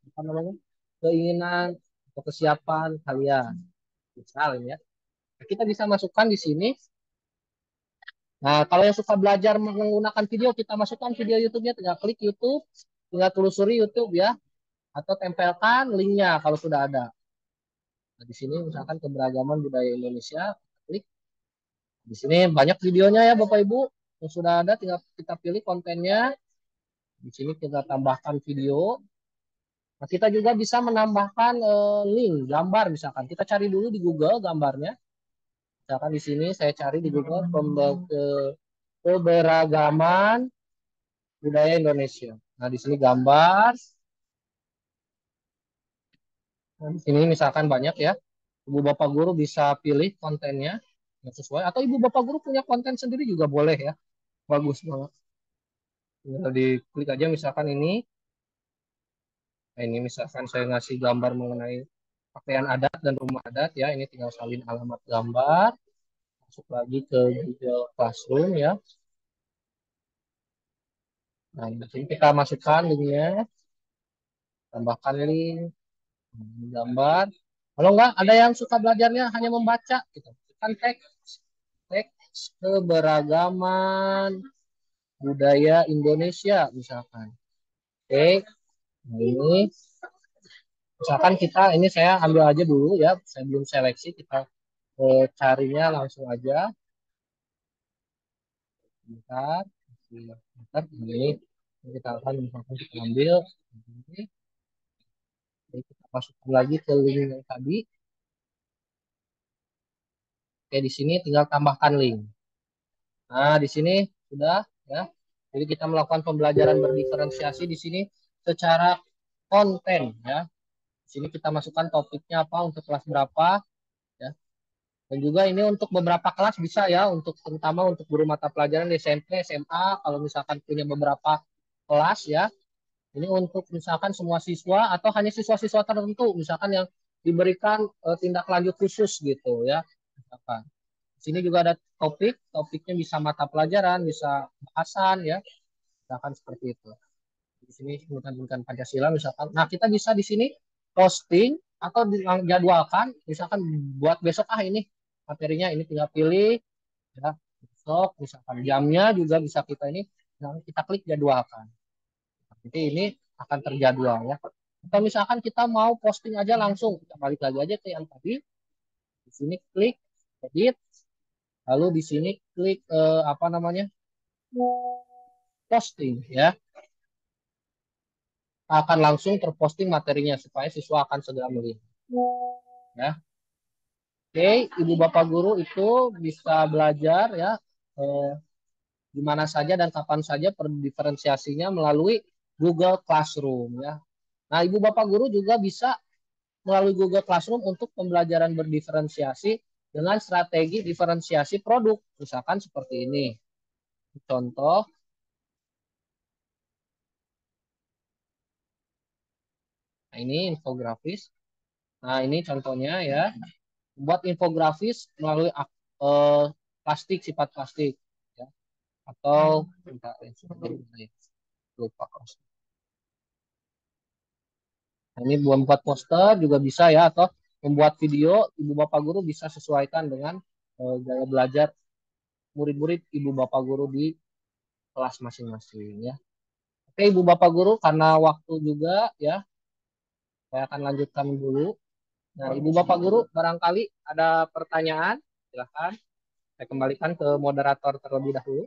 apa namanya keinginan atau kesiapan kalian. Misalnya ya, nah, kita bisa masukkan di sini. Nah, kalau yang suka belajar menggunakan video, kita masukkan video YouTube-nya, tinggal klik YouTube, tinggal telusuri YouTube ya, atau tempelkan linknya kalau sudah ada. Nah, di sini misalkan keberagaman budaya Indonesia, klik. Di sini banyak videonya ya Bapak Ibu, yang sudah ada, tinggal kita pilih kontennya. Di sini kita tambahkan video. Nah, kita juga bisa menambahkan link, gambar misalkan. Kita cari dulu di Google gambarnya. Misalkan di sini saya cari di Google keberagaman budaya Indonesia. Nah, di sini gambar. Nah, di sini misalkan banyak ya. Ibu Bapak Guru bisa pilih kontennya yang sesuai. Atau Ibu Bapak Guru punya konten sendiri juga boleh ya. Bagus banget. Tinggal diklik aja misalkan ini. Nah, ini misalkan saya ngasih gambar mengenai pakaian adat dan rumah adat ya. Ini tinggal salin alamat gambar. Masuk lagi ke Google Classroom ya. Nah, di sini kita masukkan linknya. Tambahkan link. Gambar. Kalau enggak, ada yang suka belajarnya hanya membaca. Gitu. Kan teks keberagaman budaya Indonesia misalkan. Oke. Nah, ini misalkan kita ini saya ambil aja dulu ya, saya belum seleksi, kita carinya langsung aja. Bentar, bentar ini kita akan misalkan kita ambil ini. Jadi kita masukkan lagi ke link yang tadi. Oke, di sini tinggal tambahkan link. Nah, di sini sudah ya. Jadi kita melakukan pembelajaran berdiferensiasi di sini secara konten ya. Di sini kita masukkan topiknya apa untuk kelas berapa ya. Dan juga ini untuk beberapa kelas bisa ya, untuk terutama untuk guru mata pelajaran di SMP, SMA, kalau misalkan punya beberapa kelas ya. Ini untuk misalkan semua siswa atau hanya siswa-siswa tertentu, misalkan yang diberikan tindak lanjut khusus gitu ya. Misalkan. Di sini juga ada topiknya bisa mata pelajaran, bisa bahasan ya, misalkan seperti itu. Di sini pendidikan Pancasila misalkan. Nah, kita bisa di sini posting atau jadwalkan, misalkan buat besok ini materinya ini tinggal pilih ya, besok misalkan jamnya juga bisa kita ini, nah, kita klik jadwalkan. Jadi ini akan terjadwal ya. Atau misalkan kita mau posting aja langsung, kita balik lagi aja ke yang tadi. Di sini klik edit, lalu di sini klik apa namanya posting ya. Akan langsung terposting materinya supaya siswa akan segera melihat. Ya. Oke, Ibu Bapak Guru itu bisa belajar ya di mana saja dan kapan saja diferensiasinya melalui Google Classroom ya. Nah, Ibu Bapak Guru juga bisa melalui Google Classroom untuk pembelajaran berdiferensiasi dengan strategi diferensiasi produk. Misalkan seperti ini. Contoh. Nah, ini infografis. Nah, ini contohnya ya. Buat infografis melalui plastik, sifat plastik. Ya. Atau, lupa. Nah, ini buat poster juga bisa ya, atau membuat video, Ibu Bapak Guru bisa sesuaikan dengan gaya belajar murid-murid Ibu Bapak Guru di kelas masing-masing ya. Oke Ibu Bapak Guru, karena waktu juga ya, saya akan lanjutkan dulu Nah, Ibu Bapak Guru, barangkali ada pertanyaan, silahkan. Saya kembalikan ke moderator terlebih dahulu.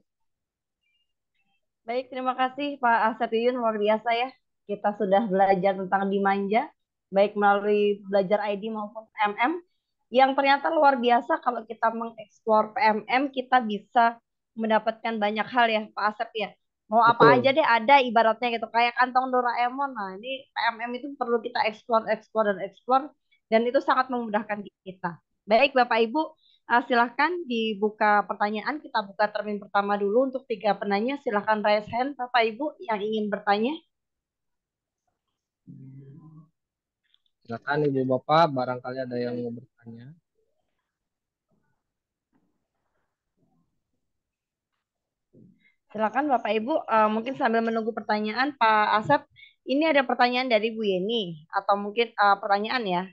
Baik, terima kasih Pak Asep Yuyun, luar biasa ya. Kita sudah belajar tentang dimanja, baik melalui belajar ID maupun PMM, yang ternyata luar biasa kalau kita mengeksplor PMM, kita bisa mendapatkan banyak hal ya Pak Asep ya. Mau apa aja Betul. deh ada ibaratnya gitu, kayak kantong Doraemon. Nah, ini PMM itu perlu kita eksplor, eksplor, dan eksplor, dan itu sangat memudahkan kita. Baik Bapak Ibu, silahkan dibuka pertanyaan. Kita buka termin pertama dulu untuk 3 penanya. Silahkan raise hand Bapak Ibu yang ingin bertanya. Silakan Ibu Bapak, barangkali ada yang mau bertanya. Silakan Bapak Ibu, mungkin sambil menunggu pertanyaan Pak Asep, ini ada pertanyaan dari Bu Yeni atau mungkin pertanyaan ya.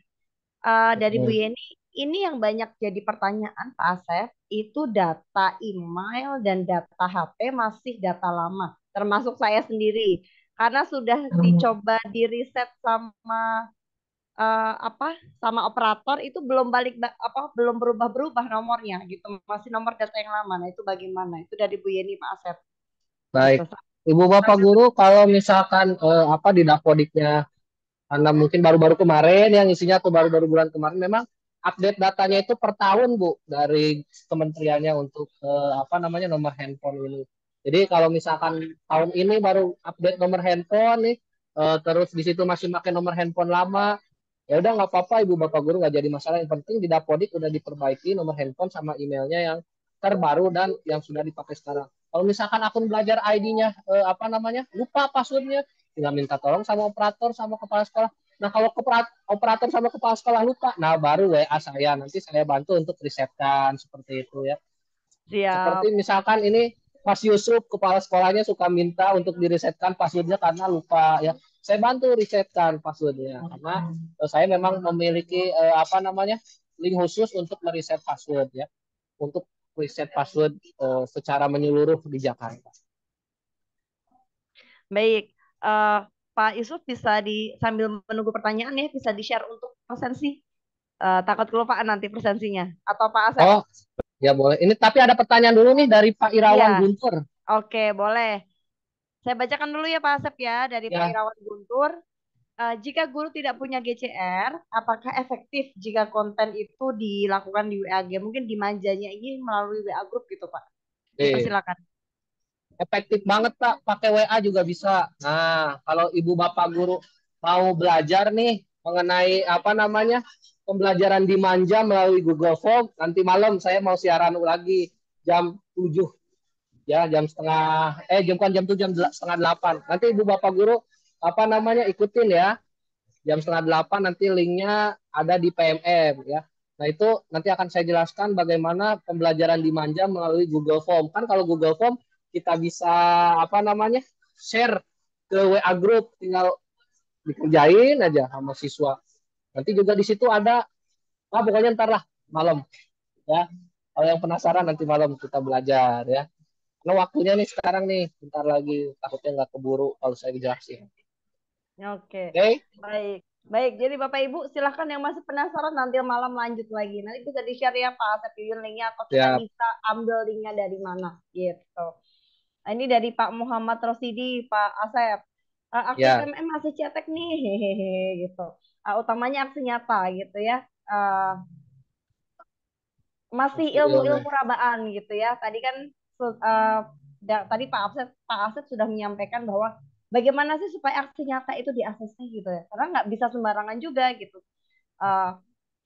Dari Bu Yeni, ini yang banyak jadi pertanyaan Pak Asep, itu data email dan data HP masih data lama, termasuk saya sendiri. Karena sudah dicoba di riset sama sama operator itu belum belum berubah-berubah nomornya gitu, masih nomor data yang lama. Nah, itu bagaimana? Itu dari Bu Yeni Pak Asep. Baik, Gitu. Ibu Bapak Guru, kalau misalkan di Dapodiknya, karena mungkin baru-baru kemarin yang isinya tuh baru-baru bulan kemarin, memang update datanya itu per tahun Bu dari kementeriannya untuk nomor handphone ini. Jadi kalau misalkan tahun ini baru update nomor handphone nih, terus di situ masih pakai nomor handphone lama, ya udah nggak apa-apa Ibu Bapak Guru, nggak jadi masalah. Yang penting di Dapodik udah diperbaiki nomor handphone sama emailnya yang terbaru dan yang sudah dipakai sekarang. Kalau misalkan akun belajar ID-nya lupa passwordnya, tinggal minta tolong sama operator sama kepala sekolah. Nah, kalau operator sama kepala sekolah lupa, nah baru WA saya, nanti saya bantu untuk risetkan seperti itu ya. Siap. Seperti misalkan ini Mas Yusuf, kepala sekolahnya suka minta untuk diresetkan passwordnya karena lupa ya. Saya bantu resetkan passwordnya karena saya memang memiliki link khusus untuk mereset password ya, untuk reset password secara menyeluruh di Jakarta. Baik, Pak Yusuf bisa sambil menunggu pertanyaan ya, bisa di-share untuk presensi. Takut kelupaan nanti presensinya. Atau Pak Asep? Oh, ya boleh. Ini tapi ada pertanyaan dulu nih dari Pak Irawan Iya. Guntur. Oke, boleh. Saya bacakan dulu ya Pak Asep ya, dari Pak Irawan Guntur. Jika guru tidak punya GCR, apakah efektif jika konten itu dilakukan di WAG? Mungkin dimanjanya ini melalui WA Group gitu Pak. Silakan. Efektif banget Pak, pakai WA juga bisa. Nah, kalau Ibu Bapak Guru mau belajar nih mengenai pembelajaran di Manja melalui Google Form, nanti malam saya mau siaran lagi jam 7 ya, jam 7, jam setengah 8. Nanti Ibu Bapak Guru ikutin ya, jam setengah 8 nanti linknya ada di PMM ya. Nah, itu nanti akan saya jelaskan bagaimana pembelajaran di Manja melalui Google Form. Kan kalau Google Form kita bisa share ke WA Group, tinggal dikerjain aja sama siswa. Nanti juga di situ ada, pokoknya ntar lah malam ya. Kalau yang penasaran nanti malam kita belajar ya. Karena waktunya nih sekarang nih, bentar lagi, takutnya nggak keburu kalau saya dijelasin. Oke. Baik. Baik, jadi Bapak Ibu silahkan yang masih penasaran nanti malam lanjut lagi. Nanti bisa di-share ya Pak Asep linknya, atau kita bisa ambil linknya dari mana gitu. Nah, ini dari Pak Muhammad Rosidi, Pak Asep. Aktif PMM masih cetek nih, hehehe gitu. Utamanya aksi nyata gitu ya. Masih ilmu-ilmu rabaan gitu ya. Tadi kan tadi Pak Asep sudah menyampaikan bahwa bagaimana sih supaya aksi nyata itu diaksesnya gitu ya. Karena nggak bisa sembarangan juga gitu.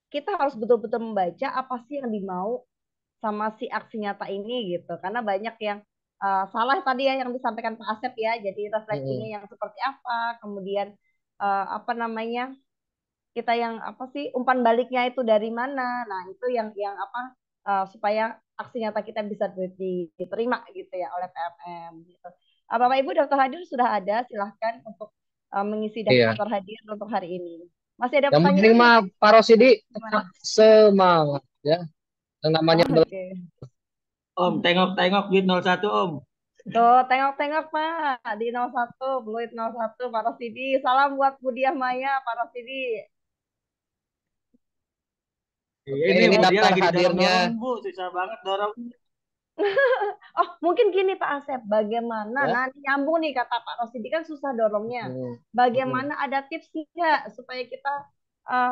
Kita harus betul-betul membaca apa sih yang dimau sama si aksi nyata ini gitu. Karena banyak yang salah tadi ya yang disampaikan Pak Asep ya. Jadi refleksinya yang seperti apa, kemudian kita yang umpan baliknya itu dari mana. Nah, itu yang supaya aksi nyata kita bisa diterima gitu ya oleh PMM gitu. Bapak Ibu daftar hadir sudah ada, silahkan untuk mengisi daftar hadir untuk hari ini. Masih ada pertanyaan? Yang penting Pak Rosidi tetap semangat ya. Yang namanya Om, tengok-tengok di 01 Om. Tuh, tengok-tengok Pak di 01, Bluit 01, Pak Rosidi. Salam buat Budiah Maya, Pak Rosidi. Iya, Oke, ini ini mau dia daftar lagi hadirnya. didorong-dorong, Bu. Susah banget dorong. Oh, mungkin gini Pak Asep, bagaimana? Ya. Nah, nyambung nih kata Pak Rosidi kan susah dorongnya. Bagaimana ada tips nggak supaya kita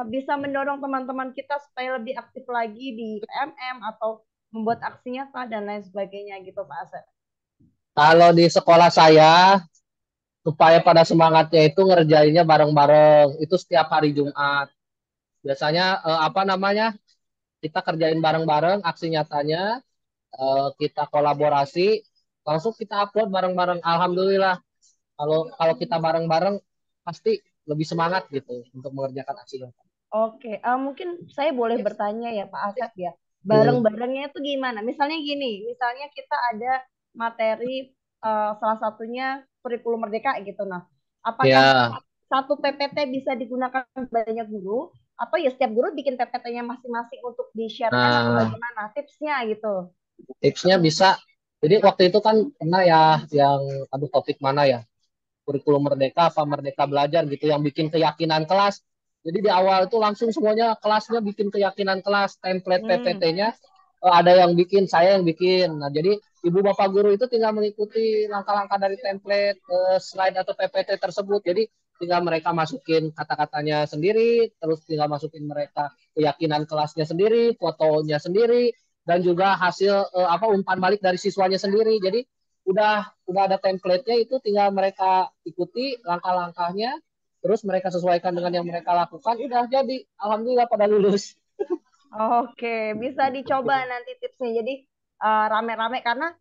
bisa mendorong teman-teman kita supaya lebih aktif lagi di PMM atau membuat aksi nyata dan lain sebagainya gitu Pak Asep. Kalau di sekolah saya, supaya pada semangatnya itu ngerjainnya bareng-bareng. Itu setiap hari Jumat. Biasanya apa namanya? Kita kerjain bareng-bareng aksi nyatanya, kita kolaborasi, langsung kita upload bareng-bareng. Alhamdulillah, kalau kalau kita bareng-bareng pasti lebih semangat gitu untuk mengerjakan aksi nyata. Oke, mungkin saya boleh bertanya ya Pak Asep ya. Bareng-barengnya itu gimana? Misalnya gini, misalnya kita ada materi salah satunya kurikulum merdeka gitu. Nah, apakah Ya. satu PPT bisa digunakan banyak guru atau ya setiap guru bikin PPT-nya masing-masing untuk di-sharekan atau Nah, bagaimana tipsnya gitu? tipsnya bisa. Jadi waktu itu kan pernah ya yang aduh topik mana ya? Kurikulum Merdeka apa Merdeka Belajar gitu yang bikin keyakinan kelas. Jadi di awal itu langsung semuanya kelasnya bikin keyakinan kelas, template PPT-nya ada yang bikin, saya yang bikin. Nah, jadi ibu bapak guru itu tinggal mengikuti langkah-langkah dari template slide atau PPT tersebut. Jadi tinggal mereka masukin kata-katanya sendiri, terus tinggal masukin mereka keyakinan kelasnya sendiri, fotonya sendiri, dan juga hasil apa umpan balik dari siswanya sendiri. Jadi udah ada template-nya, itu tinggal mereka ikuti langkah-langkahnya, terus mereka sesuaikan dengan yang mereka lakukan, udah jadi. Alhamdulillah pada lulus. Oke, bisa dicoba nanti tipsnya. Jadi rame-rame karena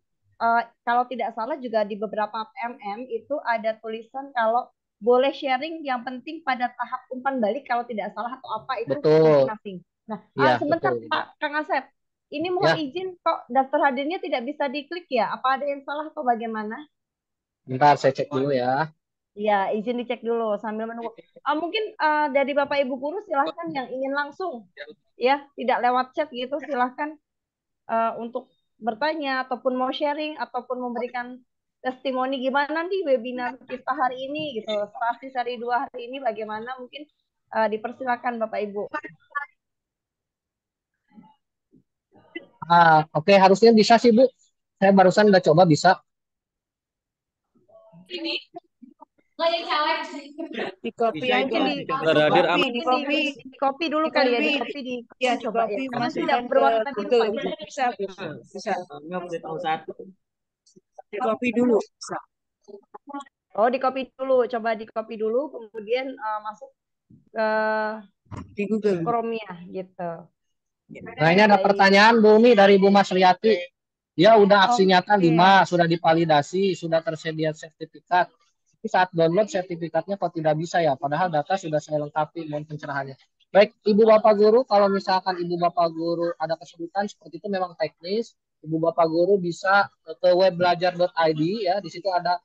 kalau tidak salah juga di beberapa PMM itu ada tulisan kalau boleh sharing yang penting pada tahap umpan balik kalau tidak salah atau apa itu Betul. masing-masing. Nah, Iya, sebentar betul. Pak Kang Asep, ini mohon Ya. izin kok daftar hadirnya tidak bisa diklik ya? Apa ada yang salah atau bagaimana? Bentar saya cek dulu ya. Ya, izin dicek dulu sambil menunggu. Mungkin dari Bapak Ibu guru silahkan yang ingin langsung ya, tidak lewat chat gitu silahkan untuk bertanya ataupun mau sharing ataupun memberikan testimoni gimana nih webinar kita hari ini gitu. Setelah seri 2 hari ini bagaimana mungkin dipersilakan Bapak Ibu. Oke, harusnya bisa sih Bu. Saya barusan udah coba bisa. Di copy aja, di copy dulu kali ya, di copy ya, coba ya. Karena tidak masukkan berwarna ke biru Pak. bisa. Nggak boleh tahu satu. Di copy dulu. Bisa. Oh, di copy dulu, coba di copy dulu, kemudian masuk ke di Google Chrome-nya gitu. Nah, ini ada pertanyaan Bumi dari Bu Mas Riyati. Dia udah aksi nyata 5, sudah divalidasi, sudah tersedia sertifikat. Tapi saat download sertifikatnya kok tidak bisa ya, padahal data sudah saya lengkapi, mohon pencerahannya. Baik, Ibu Bapak Guru, kalau misalkan Ibu Bapak Guru ada kesulitan seperti itu memang teknis, Ibu Bapak Guru bisa ke webbelajar.id ya, di situ ada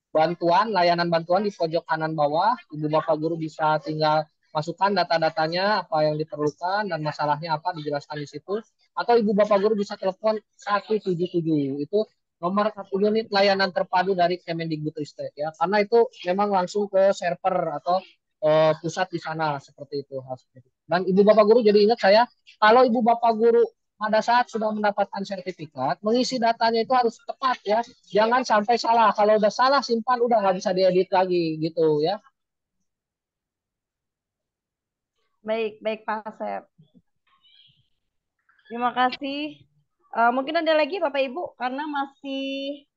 bantuan, layanan bantuan di pojok kanan bawah. Ibu Bapak Guru bisa tinggal masukkan data-datanya, apa yang diperlukan, dan masalahnya apa, dijelaskan di situ. Atau Ibu Bapak Guru bisa telepon 177, itu nomor unit layanan terpadu dari Kemendikbudristek ya, karena itu memang langsung ke server atau pusat di sana, seperti itu. Dan Ibu Bapak Guru jadi ingat saya, kalau Ibu Bapak Guru pada saat sudah mendapatkan sertifikat, mengisi datanya itu harus tepat ya, jangan sampai salah. Kalau udah salah simpan, udah nggak bisa diedit lagi gitu ya. Baik Pak Asep. Terima kasih. Mungkin ada lagi Bapak Ibu karena masih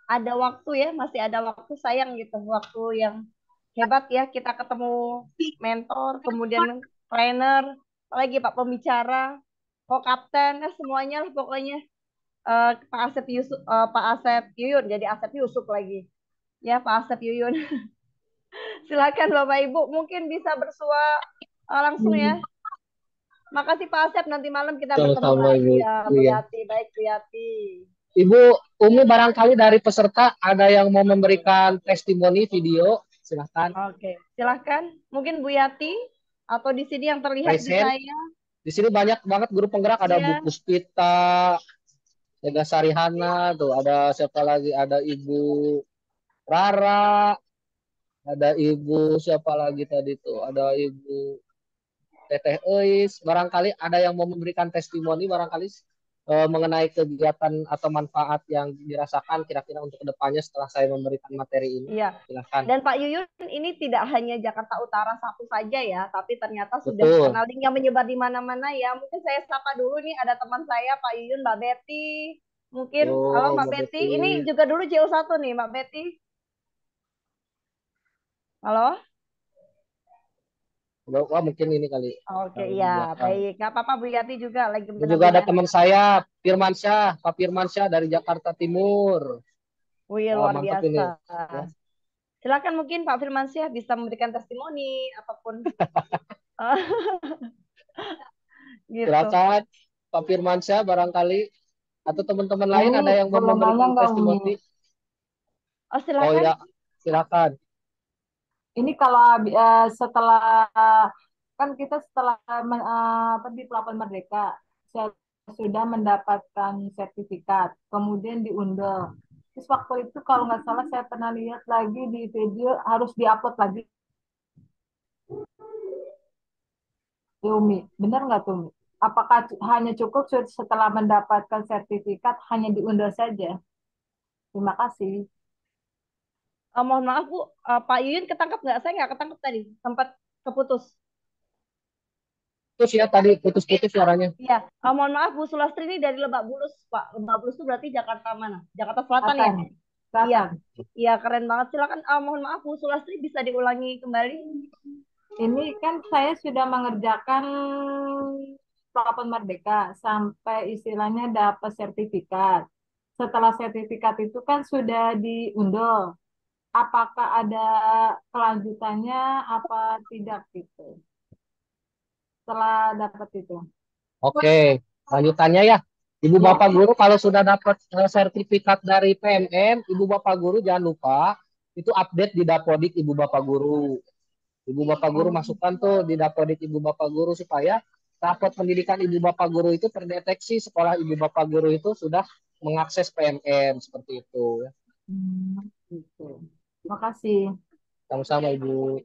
ada waktu ya, masih ada waktu, sayang gitu, waktu yang hebat ya, kita ketemu mentor, kemudian trainer, apalagi Pak pembicara, co-kapten, semuanya lah pokoknya. Pak Asep Yusuf, Pak Asep Yuyun, jadi Asep Yusuf lagi. Ya, Pak Asep Yuyun. Silakan Bapak Ibu, mungkin bisa bersua langsung ya. Makasih Pak Asep, nanti malam kita bertemu lagi ya, Bu Yati. Baik, Bu Yati. Ibu Umi, barangkali dari peserta ada yang mau memberikan testimoni video, silahkan. Oke, silahkan. Mungkin Bu Yati atau di sini yang terlihat di saya. Di sini banyak banget guru penggerak, ada Bu Puspita, Ega Sarihana, tuh ada siapa lagi, ada Ibu Rara, ada Ibu siapa lagi tadi tuh, ada Ibu Teteh Eis, barangkali ada yang mau memberikan testimoni barangkali mengenai kegiatan atau manfaat yang dirasakan kira-kira untuk kedepannya setelah saya memberikan materi ini. Iya. Silahkan. Dan Pak Yuyun ini tidak hanya Jakarta Utara satu saja ya, tapi ternyata sudah Betul. dikenal linknya menyebar di mana-mana ya. Mungkin saya sapa dulu nih, ada teman saya Pak Yuyun, Mbak Betty. Mungkin, halo Mbak Mbak Betty. Betty. Ini juga dulu JO1 nih Mbak Betty. Halo? Wah, mungkin ini kali. Oke, Yang di iya, belakang. baik. Nggak apa-apa, Bu Yati juga lagi Ini juga ada benar-benar. teman saya, Firmansyah, Pak Firmansyah dari Jakarta Timur. Wih, Wah, luar mantap ini. biasa. Ya. Silakan mungkin Pak Firmansyah bisa memberikan testimoni apapun. Gitu. Silakan Pak Firmansyah barangkali atau teman-teman Nah, lain ini ada yang mau boleh nanya memberikan nggak testimoni. Umi? Oh, Oh silakan. ya, silakan. Ini kalau setelah kan kita setelah di Pelabuhan Merdeka saya sudah mendapatkan sertifikat, kemudian diunduh. Terus waktu itu kalau nggak salah saya pernah lihat lagi di video harus diupload lagi. Umi, benar nggak tuh Umi? Apakah hanya cukup setelah mendapatkan sertifikat hanya diunduh saja? Terima kasih. Mohon maaf Bu, Pak Yuyun ketangkap nggak? Saya nggak ketangkap tadi, sempat keputus. Putus ya tadi, putus-putus suaranya. Iya, mohon maaf Bu Sulastri ini dari Lebak Bulus Pak. Lebak Bulus itu berarti Jakarta mana? Jakarta Selatan ya? Iya, iya keren banget. Silakan. Mohon maaf Bu Sulastri bisa diulangi kembali. Ini kan saya sudah mengerjakan Pelabuhan Merdeka sampai istilahnya dapat sertifikat. Setelah sertifikat itu kan sudah diunduh. Apakah ada kelanjutannya apa tidak gitu? Setelah dapat itu. Oke, lanjutannya ya. Ibu Bapak Guru kalau sudah dapat sertifikat dari PMM, Ibu Bapak Guru jangan lupa itu update di Dapodik Ibu Bapak Guru. Ibu Bapak Guru masukkan tuh di Dapodik Ibu Bapak Guru supaya rapot pendidikan Ibu Bapak Guru itu terdeteksi sekolah Ibu Bapak Guru itu sudah mengakses PMM seperti itu. Gitu. Makasih. Sama-sama Ibu.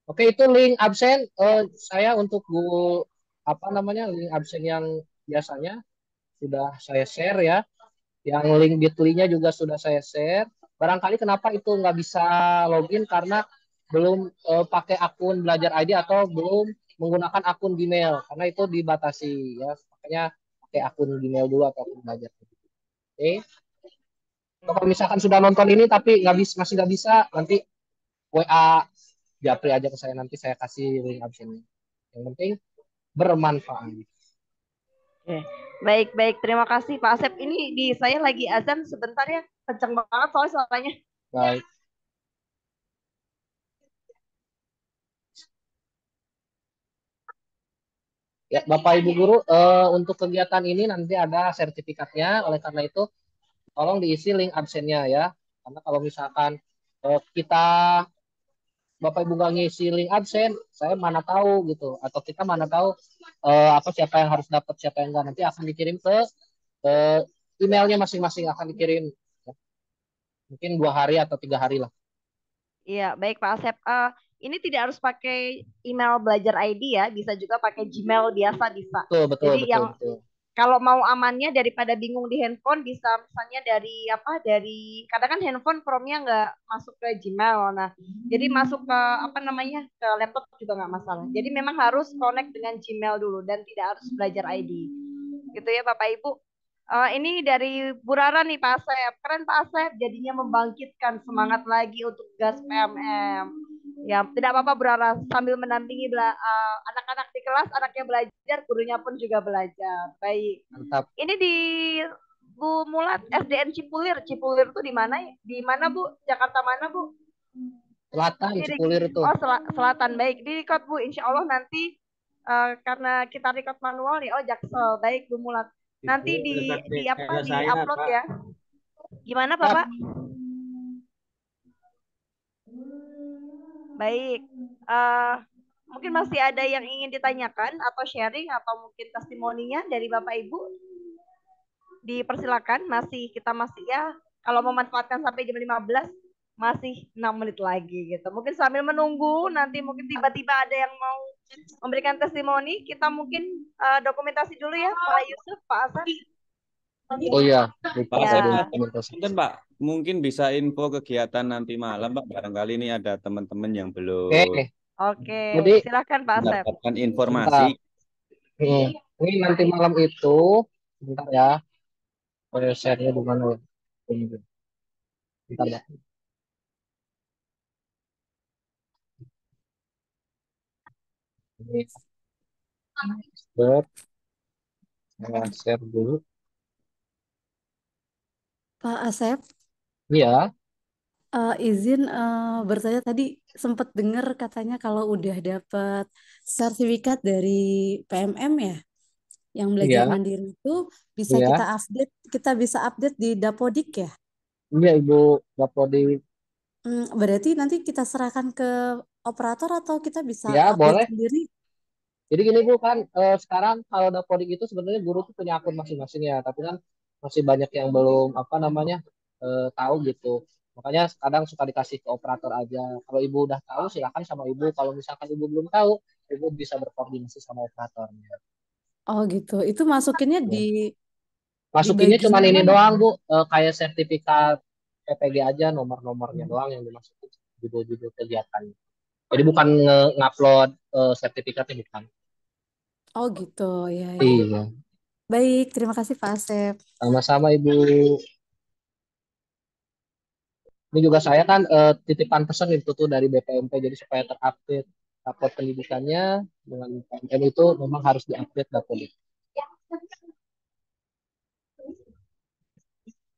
Oke, itu link absen saya untuk link absen yang biasanya sudah saya share ya. Yang link Bitly-nya juga sudah saya share. Barangkali kenapa itu nggak bisa login karena belum pakai akun Belajar ID atau belum menggunakan akun Gmail karena itu dibatasi ya. Makanya pakai akun Gmail dulu atau akun Belajar. Oke. Kalau misalkan sudah nonton ini tapi masih nggak bisa, nanti WA Japri aja ke saya, nanti saya kasih link absennya. Yang penting bermanfaat. Oke. Baik. Terima kasih Pak Asep. Ini di saya lagi azan sebentar ya. Kenceng banget soalnya suaranya. Baik. Ya, Bapak Ibu Guru, untuk kegiatan ini nanti ada sertifikatnya. Oleh karena itu, tolong diisi link absennya ya. Karena kalau misalkan Bapak Ibu nggak ngisi link absen, saya mana tahu gitu. Atau kita mana tahu siapa yang harus dapat, siapa yang enggak. Nanti akan dikirim ke emailnya masing-masing akan dikirim. Ya. Mungkin 2 hari atau 3 hari lah. Iya, baik Pak Asep. Ini tidak harus pakai email Belajar ID ya, bisa juga pakai Gmail biasa bisa. Betul. Jadi kalau mau amannya daripada bingung di handphone bisa misalnya dari kadang kan handphone Chrome-nya nggak masuk ke Gmail. Nah, jadi masuk ke ke laptop juga nggak masalah. Jadi memang harus connect dengan Gmail dulu dan tidak harus Belajar ID. Gitu ya Bapak Ibu. Ini dari Bu Rara nih Pak Asep. Keren Pak Asep, jadinya membangkitkan semangat lagi untuk gas PMM. Ya, tidak apa-apa Bu Rara, sambil mendampingi anak-anak di kelas, anaknya belajar, gurunya pun juga belajar. Baik. Mantap. Ini di Bu Mulat SDN Cipulir. Cipulir itu di mana? Di mana Bu? Jakarta mana Bu? Selatan, Cipulir itu. Oh, selatan. Baik, di record Bu. Insya Allah nanti karena kita record manual nih. Oh, Jaksel. Baik Bu Mulat. Nanti di upload ya. Gimana Bapak? Baik. Mungkin masih ada yang ingin ditanyakan atau sharing atau mungkin testimoninya dari Bapak Ibu. Dipersilakan, kita masih ya kalau memanfaatkan sampai jam 15 masih 6 menit lagi gitu. Mungkin sambil menunggu nanti mungkin tiba-tiba ada yang mau memberikan testimoni, kita mungkin dokumentasi dulu ya Pak Yusuf, Pak Asep. Oh iya, Pak Ya. Asep, mungkin Pak, mungkin bisa info kegiatan nanti malam Pak. Barangkali ini ada teman-teman yang belum Oke, Jadi silakan Pak Asep. mendapatkan informasi. Ini nanti malam itu, bentar ya, share-nya di mana ya? Ini. Bentar ya. Ini. Share dulu. Pak Asep, Iya, izin bertanya tadi sempat dengar katanya kalau udah dapat sertifikat dari PMM ya, yang belajar iya, mandiri itu bisa iya, kita bisa update di Dapodik ya. iya Ibu Dapodik. Berarti nanti kita serahkan ke operator atau kita bisa Ya, update boleh. sendiri? Jadi gini Bu kan, sekarang kalau Dapodik itu sebenarnya guru tuh punya akun masing-masing ya, tapi kan masih banyak yang belum apa namanya tahu gitu. Makanya kadang suka dikasih ke operator aja. Kalau Ibu udah tahu silakan sama Ibu. Kalau misalkan Ibu belum tahu, Ibu bisa berkoordinasi sama operatornya. Oh gitu. Itu masukinnya Ya. di Masukinnya cuma bagian ini mana? doang Bu, kayak sertifikat PPG aja, nomor-nomornya doang yang dimasukin judul-judul kegiatan. Jadi bukan ngupload sertifikatnya bukan. Oh gitu, ya. Iya. Baik, terima kasih Pak Asep. Sama-sama Ibu. Ini juga saya kan titipan pesan itu tuh dari BPMP jadi supaya terupdate rapor pendidikannya dengan PMM itu memang harus diupdate Dapodik.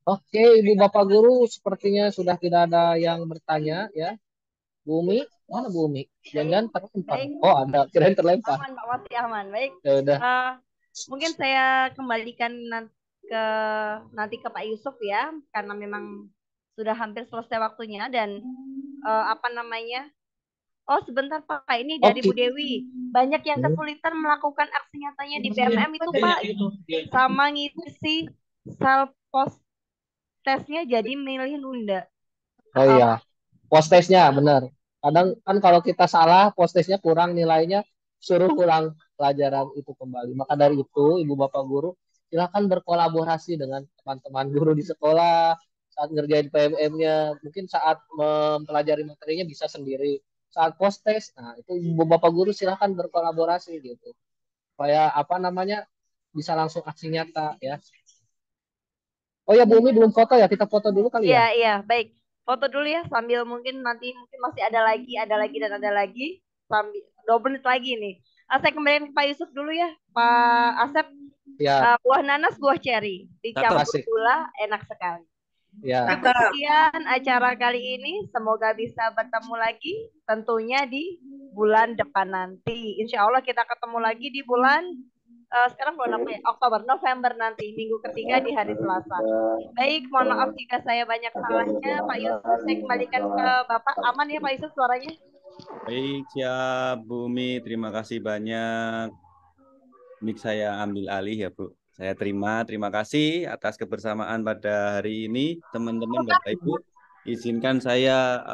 Oke, Ibu Bapak Guru sepertinya sudah tidak ada yang bertanya ya. Bumi, mana Bumi? Jangan terlempar. Baik. Oh, ada, kirain terlempar. Aman, Pak, masih aman. Baik. Ya udah. Mungkin saya kembalikan nanti ke Pak Yusuf ya, karena memang sudah hampir selesai waktunya dan apa namanya? Oh sebentar Pak, ini dari Bu Dewi. Banyak yang kesulitan melakukan aksi nyatanya di PMM itu Pak, gitu. Sama ngisi self post testnya jadi milih nunda. Oh iya, post testnya benar. Kadang kan kalau kita salah post testnya kurang nilainya, suruh ulang pelajaran itu kembali. Maka dari itu, Ibu Bapak Guru, silakan berkolaborasi dengan teman-teman guru di sekolah saat ngerjain PMM-nya. Mungkin saat mempelajari materinya bisa sendiri. Saat post test, nah itu Ibu Bapak Guru silakan berkolaborasi gitu. Supaya apa namanya bisa langsung aksi nyata ya. Oh ya, Bumi belum foto ya, kita foto dulu kali ya. Iya, iya, baik. Foto dulu ya sambil mungkin nanti mungkin masih ada lagi dan ada lagi sambil 2 menit lagi nih. Saya kembali ke Pak Yusuf dulu ya, Pak Asep. Ya. Buah nanas, buah ceri, dicampur gula, enak sekali. Ya. Sekian acara kali ini, semoga bisa bertemu lagi tentunya di bulan depan nanti. Insya Allah kita ketemu lagi di bulan sekarang bulan apa ya? Oktober, November nanti, minggu ketiga di hari Selasa. Baik, mohon maaf jika saya banyak salahnya. Pak Yusuf, saya kembalikan ke Bapak. Aman ya Pak Yusuf suaranya? Baik, siap Bumi. Terima kasih banyak. Mic saya ambil alih ya Bu. Saya terima kasih atas kebersamaan pada hari ini, teman-teman Bapak Ibu. Izinkan saya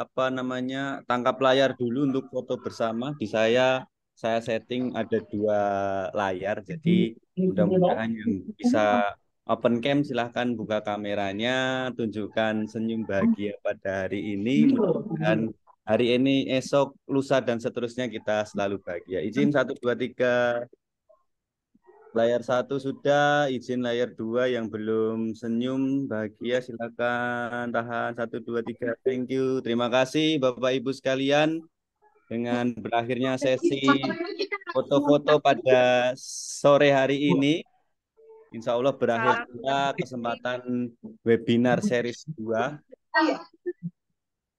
tangkap layar dulu untuk foto bersama. Di saya setting ada 2 layar, jadi mudah-mudahan yang bisa open cam silahkan buka kameranya, tunjukkan senyum bahagia pada hari ini. Mudah-mudahan hari ini, esok, lusa dan seterusnya kita selalu bahagia. Izin 1, 2, 3. Layar 1 sudah, izin layar 2 yang belum senyum bahagia silakan tahan 1, 2, 3. Thank you. Terima kasih Bapak Ibu sekalian. Dengan berakhirnya sesi foto-foto pada sore hari ini, insya Allah berakhir pula kesempatan webinar series 2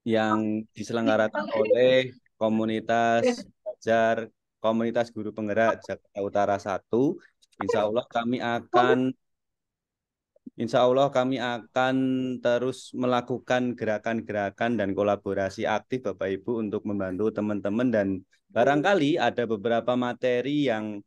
yang diselenggarakan oleh komunitas belajar komunitas guru penggerak Jakarta Utara 1. Insya Allah kami akan terus melakukan gerakan-gerakan dan kolaborasi aktif Bapak Ibu untuk membantu teman-teman, dan barangkali ada beberapa materi yang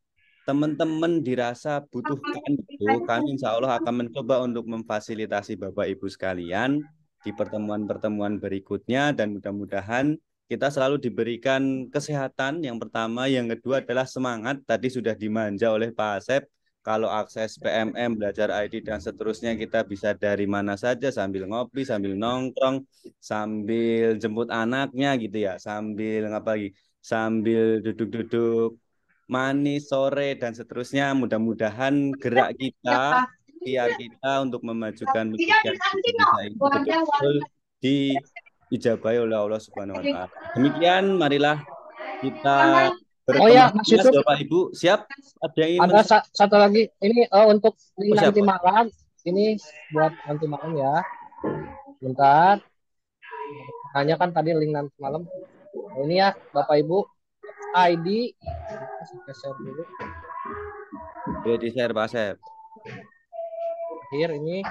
teman-teman dirasa butuhkan itu, kami insya Allah akan mencoba untuk memfasilitasi Bapak Ibu sekalian di pertemuan-pertemuan berikutnya, dan mudah-mudahan kita selalu diberikan kesehatan yang pertama, yang kedua adalah semangat. Tadi sudah dimanja oleh Pak Asep, kalau akses PMM, belajar ID dan seterusnya kita bisa dari mana saja, sambil ngopi, sambil nongkrong, sambil jemput anaknya gitu ya, sambil ngapa lagi, sambil duduk-duduk manis sore dan seterusnya. Mudah-mudahan gerak kita, ikhtiar kita untuk memajukan pendidikan di Indonesia ini betul-betul diijabahi oleh Allah Subhanahu wa Ta'ala. Demikian, marilah kita Oh ya, Mas berteman, Yusuf, Bapak Ibu. Siap? Ada yang ingin ada satu lagi. Ini untuk link siap, nanti Pak? malam. Ini buat nanti malam ya. Bentar. Hanya kan tadi link nanti malam. Nah, ini ya, Bapak Ibu. ID. Saya share dulu. Boleh di-share, Pak Asep. Akhir ini.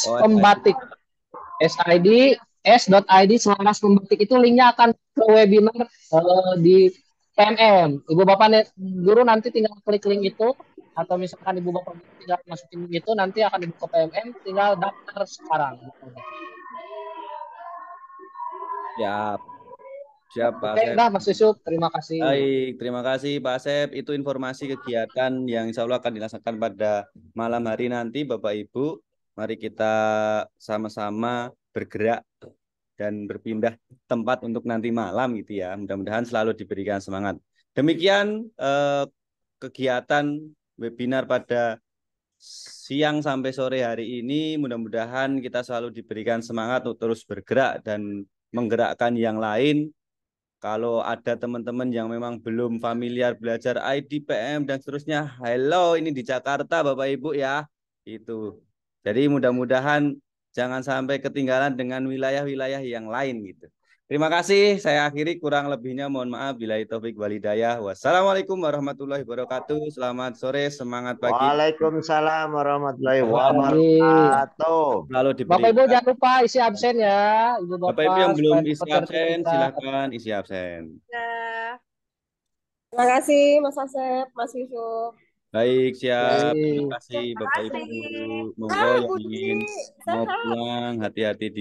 Oh, Pembatik. SID s.id selaras pembatik itu linknya akan ke webinar di PMM. Ibu Bapak guru nanti tinggal klik link itu, atau misalkan Ibu Bapak tinggal masukin link itu, nanti akan dibuka PMM, tinggal daftar sekarang. Siap, Pak Oke, Asep. dah Mas Yusuf, terima kasih. Baik, terima kasih Pak Asep. Itu informasi kegiatan yang insya Allah akan dilaksanakan pada malam hari nanti, Bapak Ibu. Mari kita sama-sama bergerak dan berpindah tempat untuk nanti malam gitu ya. Mudah-mudahan selalu diberikan semangat. Demikian kegiatan webinar pada siang sampai sore hari ini. Mudah-mudahan kita selalu diberikan semangat untuk terus bergerak dan menggerakkan yang lain. Kalau ada teman-teman yang memang belum familiar belajar ID, PM, dan seterusnya, hello, ini di Jakarta Bapak Ibu ya. Itu. Jadi mudah-mudahan jangan sampai ketinggalan dengan wilayah-wilayah yang lain gitu. Terima kasih, saya akhiri, kurang lebihnya mohon maaf. Billahi taufik wal hidayah. Wassalamualaikum warahmatullahi wabarakatuh. Selamat sore, semangat pagi. Waalaikumsalam warahmatullahi wabarakatuh. Lalu Bapak Ibu jangan lupa isi absen ya, Ibu Bapak. Bapak Ibu yang belum supaya isi cepat absen, terbuka. silakan isi absen. Terima kasih Mas Asep, Mas Yusuf. Baik, siap. Terima Baik. kasih Bapak Ibu. Monggo yang ingin mau pulang, hati-hati di